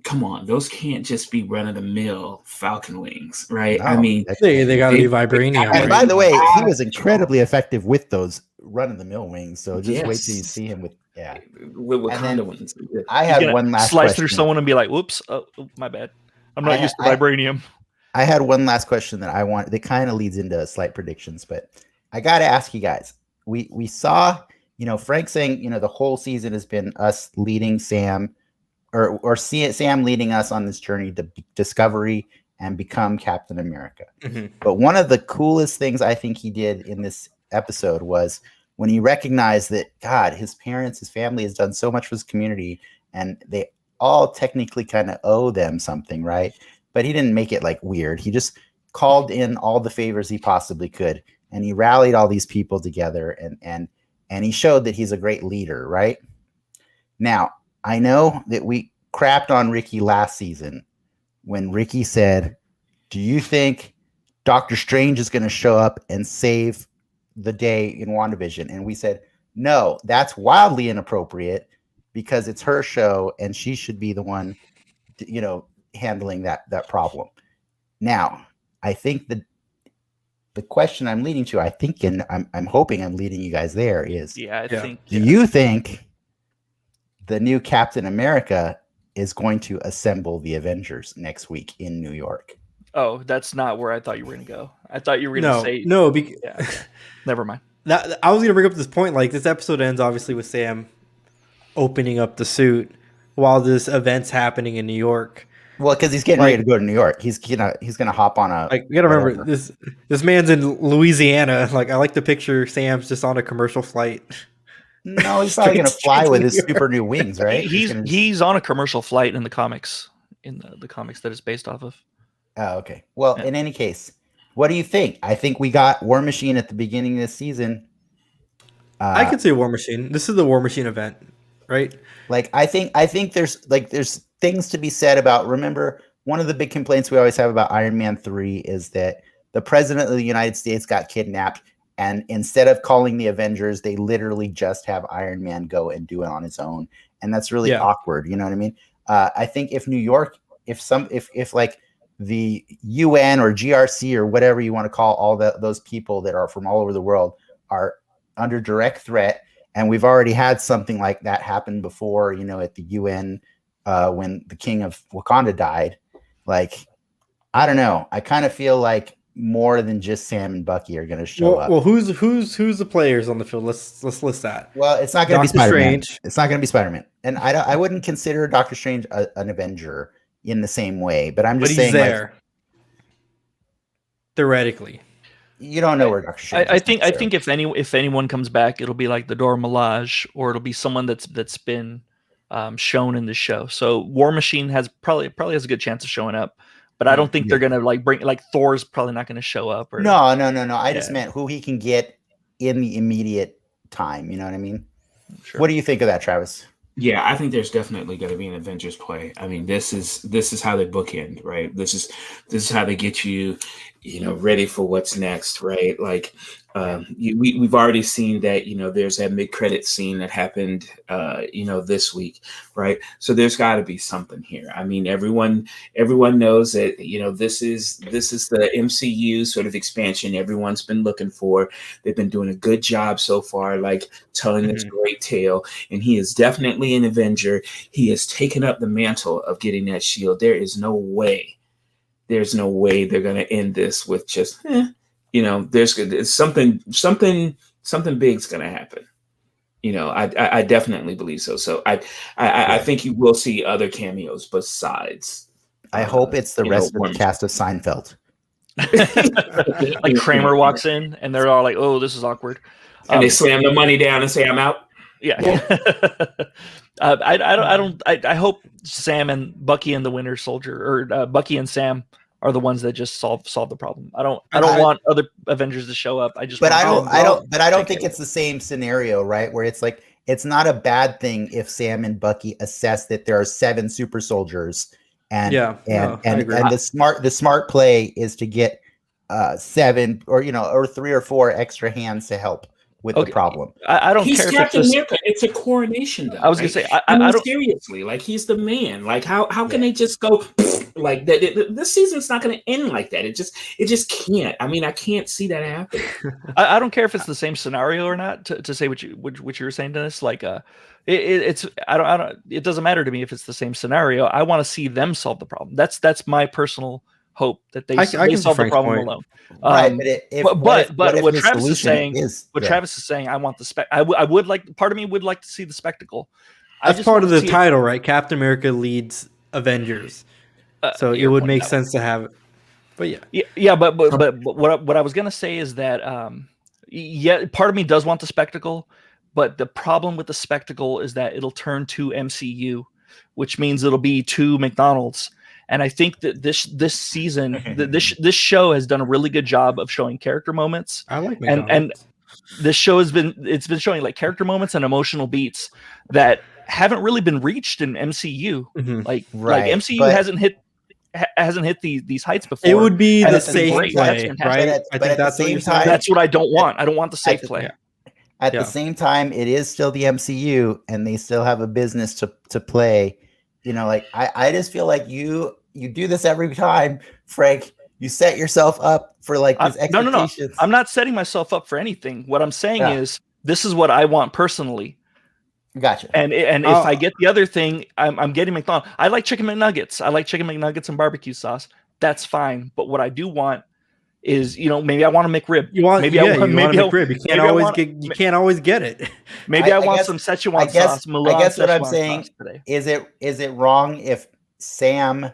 come on, those can't just be run of the mill Falcon wings, right? No, I mean, they got to be vibranium. And by the way, he was incredibly effective with those run of the mill wings. So just wait till you see him with Wakanda ones. I had one last slice question. through someone and be like, "Whoops, my bad. I'm not used to vibranium." I had one last question that kind of leads into slight predictions, but I got to ask you guys. We saw, Frank saying, the whole season has been us leading Sam or Sam leading us on this journey to discovery and become Captain America. Mm-hmm. But one of the coolest things I think he did in this episode was when he recognized that, God, his parents, his family has done so much for his community, and they all technically kind of owe them something, right? But he didn't make it weird. He just called in all the favors he possibly could, and he rallied all these people together, and he showed that he's a great leader, right? Now, I know that we crapped on Ricky last season when Ricky said, do you think Doctor Strange is going to show up and save the day in WandaVision? And we said, no, that's wildly inappropriate because it's her show and she should be the one, handling that problem. Now, I think the question I'm leading to, I'm hoping I'm leading you guys there is, do you think the new Captain America is going to assemble the Avengers next week in New York? Oh, that's not where I thought you were going to go. I thought you were going to say no. Never mind. I was going to bring up this point. This episode ends obviously with Sam opening up the suit while this event's happening in New York. Well, because he's getting ready to go to New York. He's gonna hop on a. You gotta remember this man's in Louisiana. I like to picture Sam's just on a commercial flight. No, he's probably gonna fly with his super new wings, right? He's on a commercial flight in the comics, the comics that it's based off of. Oh, okay. Well, in any case, what do you think? I think we got War Machine at the beginning of this season. I could say War Machine. This is the War Machine event, right? I think there's things to be said about, remember, one of the big complaints we always have about Iron Man 3 is that the president of the United States got kidnapped And instead of calling the Avengers, they literally just have Iron Man go and do it on his own. And that's really awkward. You know what I mean? I think if New York, if like the UN or GRC or whatever you want to call all those people that are from all over the world are under direct threat, and we've already had something like that happen before, you know, at the UN when the king of Wakanda died. Like, I don't know. I kind of feel like more than just Sam and Bucky are going to show up. Well, who's the players on the field? Let's list that. Well, it's not going to be Doctor Spider-Man. Strange. It's not going to be Spider-Man, and I wouldn't consider Doctor Strange an Avenger in the same way. But I'm just saying, there, like, theoretically. You don't know where Doctor Strange. I think if anyone comes back, it'll be like the Dora Milaje, or it'll be someone that's been shown in the show. So War Machine probably has a good chance of showing up. But I don't think they're gonna like bring, like, Thor's probably not gonna show up. Or no. I just meant who he can get in the immediate time. You know what I mean? Sure. What do you think of that, Travis? Yeah, I think there's definitely going to be an Avengers play. I mean, this is how they bookend, right? This is how they get you, ready for what's next, right? Like, we've already seen that, there's that mid-credit scene that happened, this week, right? So there's got to be something here. I mean, everyone knows that, this is the MCU sort of expansion everyone's been looking for. They've been doing a good job so far, like telling this great tale. And he is definitely an Avenger. He has taken up the mantle of getting that shield. There's no way they're going to end this with just, there's something big's going to happen. I definitely believe so. So I think you will see other cameos besides. I hope it's the rest of the cast of Seinfeld. Like Kramer walks in and they're all like, "Oh, this is awkward," and they slam the money down and say, "I'm out." Yeah. I hope Sam and Bucky and the Winter Soldier, or Bucky and Sam, are the ones that just solve the problem. I don't want other Avengers to show up. I don't think it's the same scenario, right? Where it's like, it's not a bad thing if Sam and Bucky assess that there are 7 super soldiers, and the smart play is to get 7 or 3 or 4 extra hands to help with the problem. I don't he's care. Captain America. It's a coronation, though. I was gonna say, I don't seriously. Like, he's the man. Like, how can they just go like that? This season's not going to end like that. It just can't. I mean, I can't see that happen. I don't care if it's the same scenario or not. To say what you were saying, Dennis, like, it doesn't matter to me if it's the same scenario. I want to see them solve the problem. That's my personal hope, that they solve the problem alone. Right, but what Travis is saying, Travis is saying, I want the I would like, part of me would like to see the spectacle. That's part of the title, right? Captain America leads Avengers, so it would make sense to have it. But but what I was gonna say is that part of me does want the spectacle, but the problem with the spectacle is that it'll turn to MCU, which means it'll be 2 McDonald's. And I think that this season, this show has done a really good job of showing character moments. I like McDonald's. And this show has been showing like character moments and emotional beats that haven't really been reached in MCU. Mm-hmm. Like MCU hasn't hit these heights before. It would be the safe play, right? I think that's what you're saying. That's what I don't want. I don't want the safe play. At the same time, it is still the MCU, and they still have a business to play. Like, I just feel like you do this every time, Frank. You set yourself up for like these expectations. No. I'm not setting myself up for anything. What I'm saying is, this is what I want personally. Gotcha. And if I get the other thing, I'm getting McDonald's. I like chicken McNuggets. I like chicken McNuggets and barbecue sauce. That's fine. But what I do want is, maybe I want a McRib. You want a McRib. You can't always get it. Maybe I want some Szechuan sauce. I guess what I'm saying is it wrong if Sam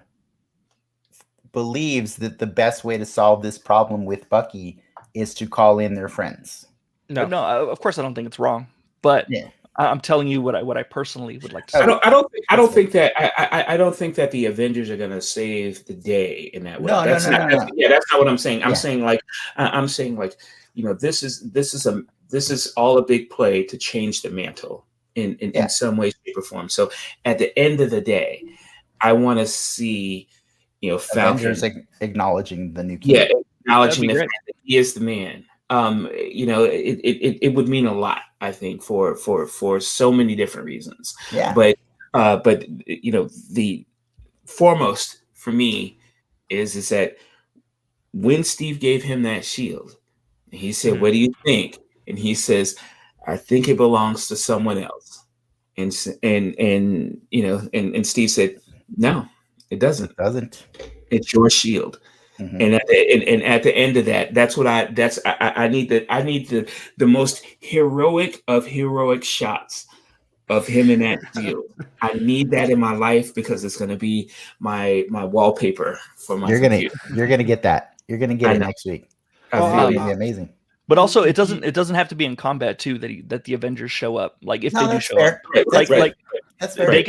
believes that the best way to solve this problem with Bucky is to call in their friends? No, of course I don't think it's wrong, but I'm telling you what I personally would like to say. I don't think that the Avengers are going to save the day in that way. No. That's not what I'm saying. I'm saying this is all a big play to change the mantle in some way, shape, or form. So at the end of the day, I want to see Falcon Avengers acknowledging the new king. Acknowledging the fact that he is the man. it would mean a lot, I think, for so many different reasons. Yeah. But the foremost for me is that when Steve gave him that shield, he said, "What do you think?" And he says, "I think it belongs to someone else." And Steve said, "No, it doesn't. It doesn't. It's your shield." Mm-hmm. And at the end of that, I need the most heroic of heroic shots of him in that shield. I need that in my life because it's going to be my wallpaper for my computer. You're gonna get that. You're gonna get it next week. It's gonna be amazing. But also, it doesn't have to be in combat too that the Avengers show up. Like if they do show up, That's fair. They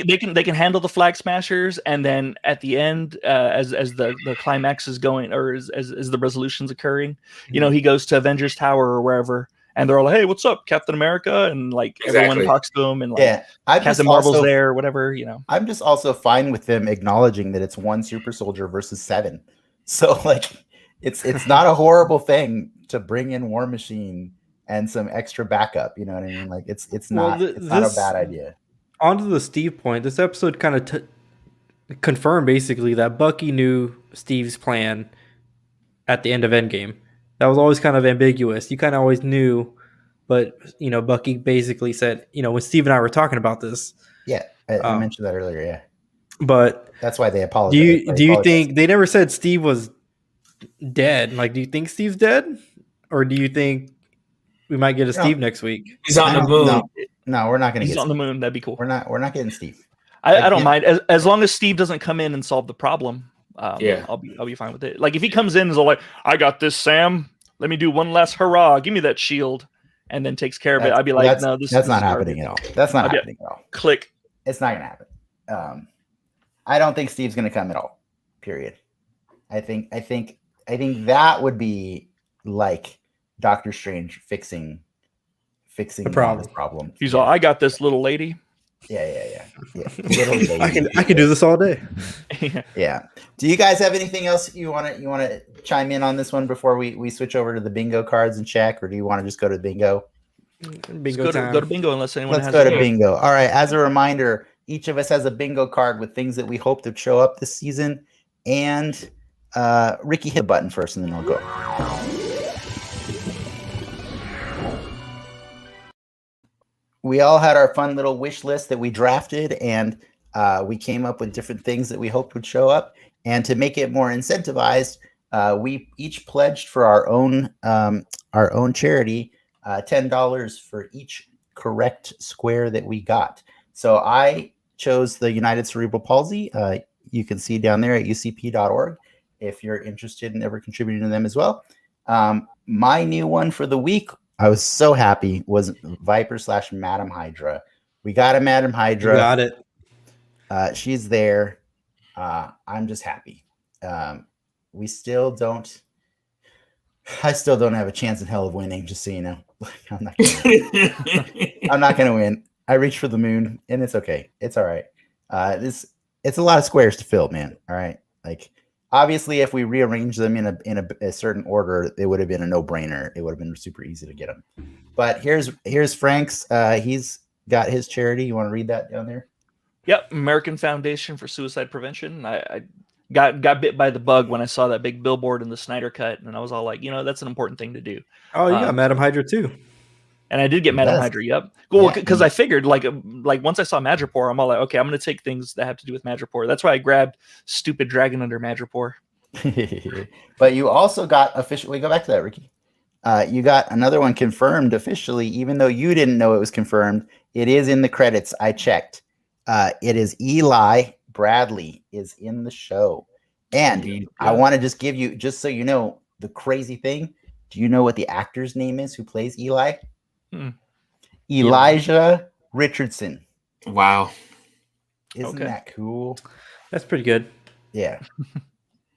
can handle the Flag Smashers, and then at the end, as the climax is going, or as the resolution's occurring, he goes to Avengers Tower or wherever, and they're all like, "Hey, what's up, Captain America?" And like everyone talks to him, and like Captain Marvel's there, or whatever. I'm just also fine with them acknowledging that it's one super soldier versus 7. So like, it's not a horrible thing to bring in War Machine and some extra backup. You know what I mean? Like it's not a bad idea. On to the Steve point, this episode kind of confirmed basically that Bucky knew Steve's plan at the end of Endgame. That was always kind of ambiguous. You kind of always knew, but Bucky basically said, when Steve and I were talking about this. Yeah, I mentioned that earlier. Yeah, but that's why they apologized. Do you think they never said Steve was dead? Like, do you think Steve's dead, or do you think we might get a Steve next week? He's on the moon. No, we're not going to get He's on the moon. That'd be cool. We're not getting Steve. I don't mind as long as Steve doesn't come in and solve the problem. I'll be fine with it. Like if he comes in and is all like, "I got this, Sam. Let me do one last hurrah. Give me that shield," and then takes care of it. I'd be like, "No, that's not happening at all. That's not happening at all. Click. It's not going to happen. I don't think Steve's going to come at all. Period. I think that would be like Doctor Strange fixing the problem. He's all, "I got this, little lady." Yeah. Little lady. I can do this all day. Yeah. Do you guys have anything else you want to chime in on this one before we switch over to the bingo cards and check, or do you want to just go to bingo? Go to bingo unless anyone has. Let's go to bingo. All right. As a reminder, each of us has a bingo card with things that we hope to show up this season. And Ricky, hit the button first, and then I'll go. We all had our fun little wish list that we drafted, and we came up with different things that we hoped would show up. And to make it more incentivized, we each pledged for our own charity $10 for each correct square that we got. So I chose the United Cerebral Palsy. You can see down there at ucp.org if you're interested in ever contributing to them as well. My new one for the week, I was so happy, was Viper / Madam Hydra. We got a Madam Hydra. Got it. She's there. I'm just happy. I still don't have a chance in hell of winning, just so you know. I'm not gonna win. I reached for the moon, and it's okay. It's all right. It's a lot of squares to fill, man. All right. Like, obviously, if we rearrange them in a certain order, it would have been a no-brainer. It would have been super easy to get them. But here's Frank's. He's got his charity. You want to read that down there? Yep, American Foundation for Suicide Prevention. I got bit by the bug when I saw that big billboard in the Snyder Cut, and I was all like, that's an important thing to do. Oh, you got Madam Hydra too. And I did get Madam Hydra. Yep. Cool. Because I figured, like once I saw Madripoor, I'm all like, okay, I'm going to take things that have to do with Madripoor. That's why I grabbed stupid Dragon under Madripoor. But you also got officially. Go back to that, Ricky. You got another one confirmed officially, even though you didn't know it was confirmed. It is in the credits. I checked. It is Eli Bradley is in the show, and I want to just give you, just so you know, the crazy thing. Do you know what the actor's name is who plays Eli? Elijah Richardson. Wow. Isn't that cool? That's pretty good. Yeah.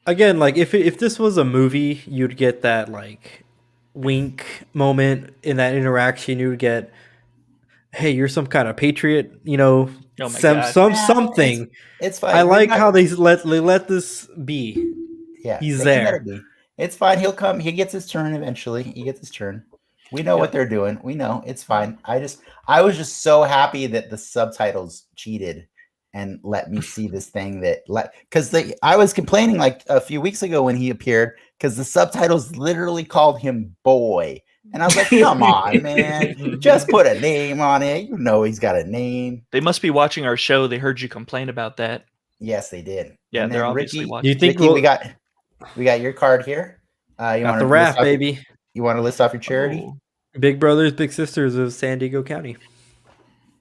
Again, like if this was a movie, you'd get that like wink moment in that interaction. You would get, "Hey, you're some kind of patriot," something. It's fine. I like how they let this be. Yeah, he's there. It's fine. He'll come. He gets his turn eventually. He gets his turn. We know what they're doing. We know it's fine. I was just so happy that the subtitles cheated and let me see this thing because I was complaining like a few weeks ago when he appeared because the subtitles literally called him boy. And I was like, come on, man, just put a name on it. You know, he's got a name. They must be watching our show. They heard you complain about that. Yes, they did. Yeah, and they're obviously watching. You think Ricky, we got your card here. You got the raft, baby. You want to list off your charity? Oh. Big Brothers, Big Sisters of San Diego County.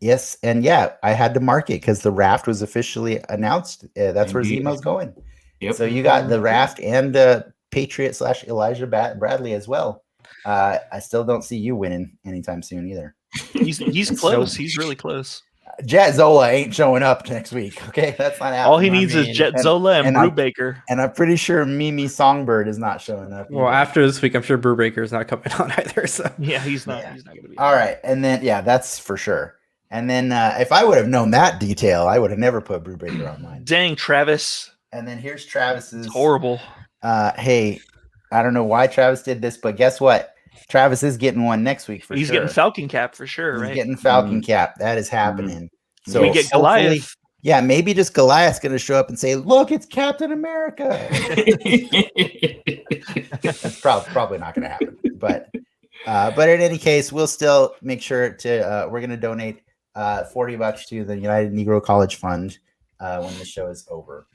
Yes, and yeah, I had to mark it because the raft was officially announced. That's where Zemo's going. Yep. So you got the raft and Patriot / Elijah Bradley as well. I still don't see you winning anytime soon either. He's close. He's really close. Jet Zola ain't showing up next week. Okay, that's not happening. All he needs is Jet Zola and Brubaker. And I'm pretty sure Mimi Songbird is not showing up. Well, after this week, I'm sure Brubaker is not coming on either. So yeah, he's not. He's not going to be. All right, and then that's for sure. And then if I would have known that detail, I would have never put Brubaker on mine. Dang, Travis. And then here's Travis's. It's horrible. Hey, I don't know why Travis did this, but guess what? Travis is getting one next week for sure. He's getting Falcon cap for sure, right? He's getting Falcon cap. That is happening. So we get Goliath. Yeah, maybe just Goliath's going to show up and say, "Look, it's Captain America." That's probably not going to happen. But in any case, we'll still make sure to. We're going to donate $40 to the United Negro College Fund when the show is over.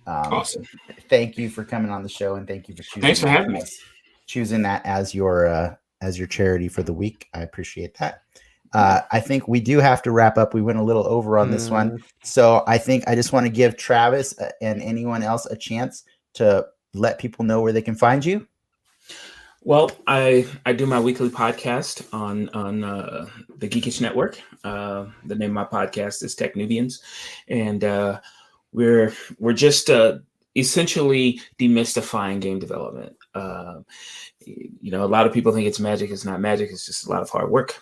Awesome. Thank you for coming on the show, and thank you for choosing. Thanks for having me. Choosing that as your charity for the week. I appreciate that. I think we do have to wrap up. We went a little over on this one. So I think I just want to give Travis and anyone else a chance to let people know where they can find you. Well, I do my weekly podcast on the Geekish Network. The name of my podcast is Tech Nubians. And we're just essentially demystifying game development. A lot of people think it's magic. It's not magic. It's just a lot of hard work.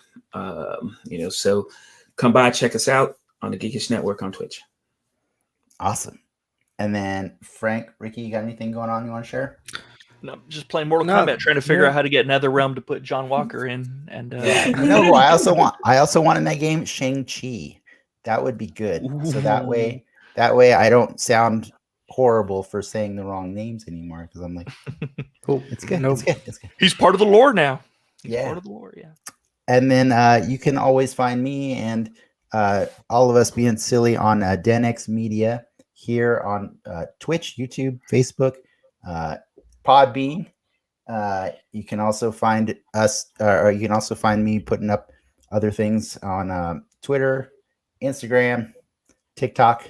So come by, check us out on the Geekish Network on Twitch. Awesome. And then Frank, Ricky, you got anything going on you want to share? No, just playing Mortal Kombat, trying to figure out how to get NetherRealm to put John Walker in. And you know who I also want in that game? Shang-Chi. That would be good. Ooh. So that way I don't sound horrible for saying the wrong names anymore because I'm like, cool, it's good. It's good. He's part of the lore now. He's part of the lore, yeah. And then you can always find me and all of us being silly on DenX Media here on Twitch, YouTube, Facebook, Podbean. You can also find us, or you can also find me putting up other things on Twitter, Instagram, TikTok.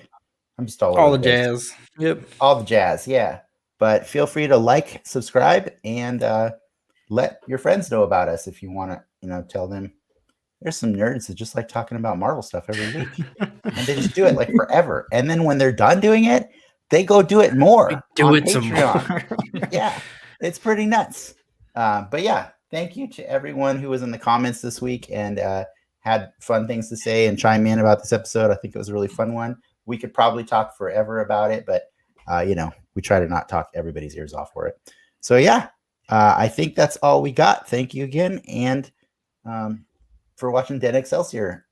I'm just all the jazz. Yep. All the jazz. Yeah. But feel free to like, subscribe, and let your friends know about us if you want to, tell them there's some nerds that just like talking about Marvel stuff every week. And they just do it like forever. And then when they're done doing it, they go do it more. Do it some more. Yeah. It's pretty nuts. But yeah, thank you to everyone who was in the comments this week and had fun things to say and chime in about this episode. I think it was a really fun one. We could probably talk forever about it, but we try to not talk everybody's ears off for it. So yeah, I think that's all we got. Thank you again, and for watching Dead Excelsior.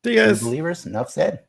See you guys. Believers, enough said.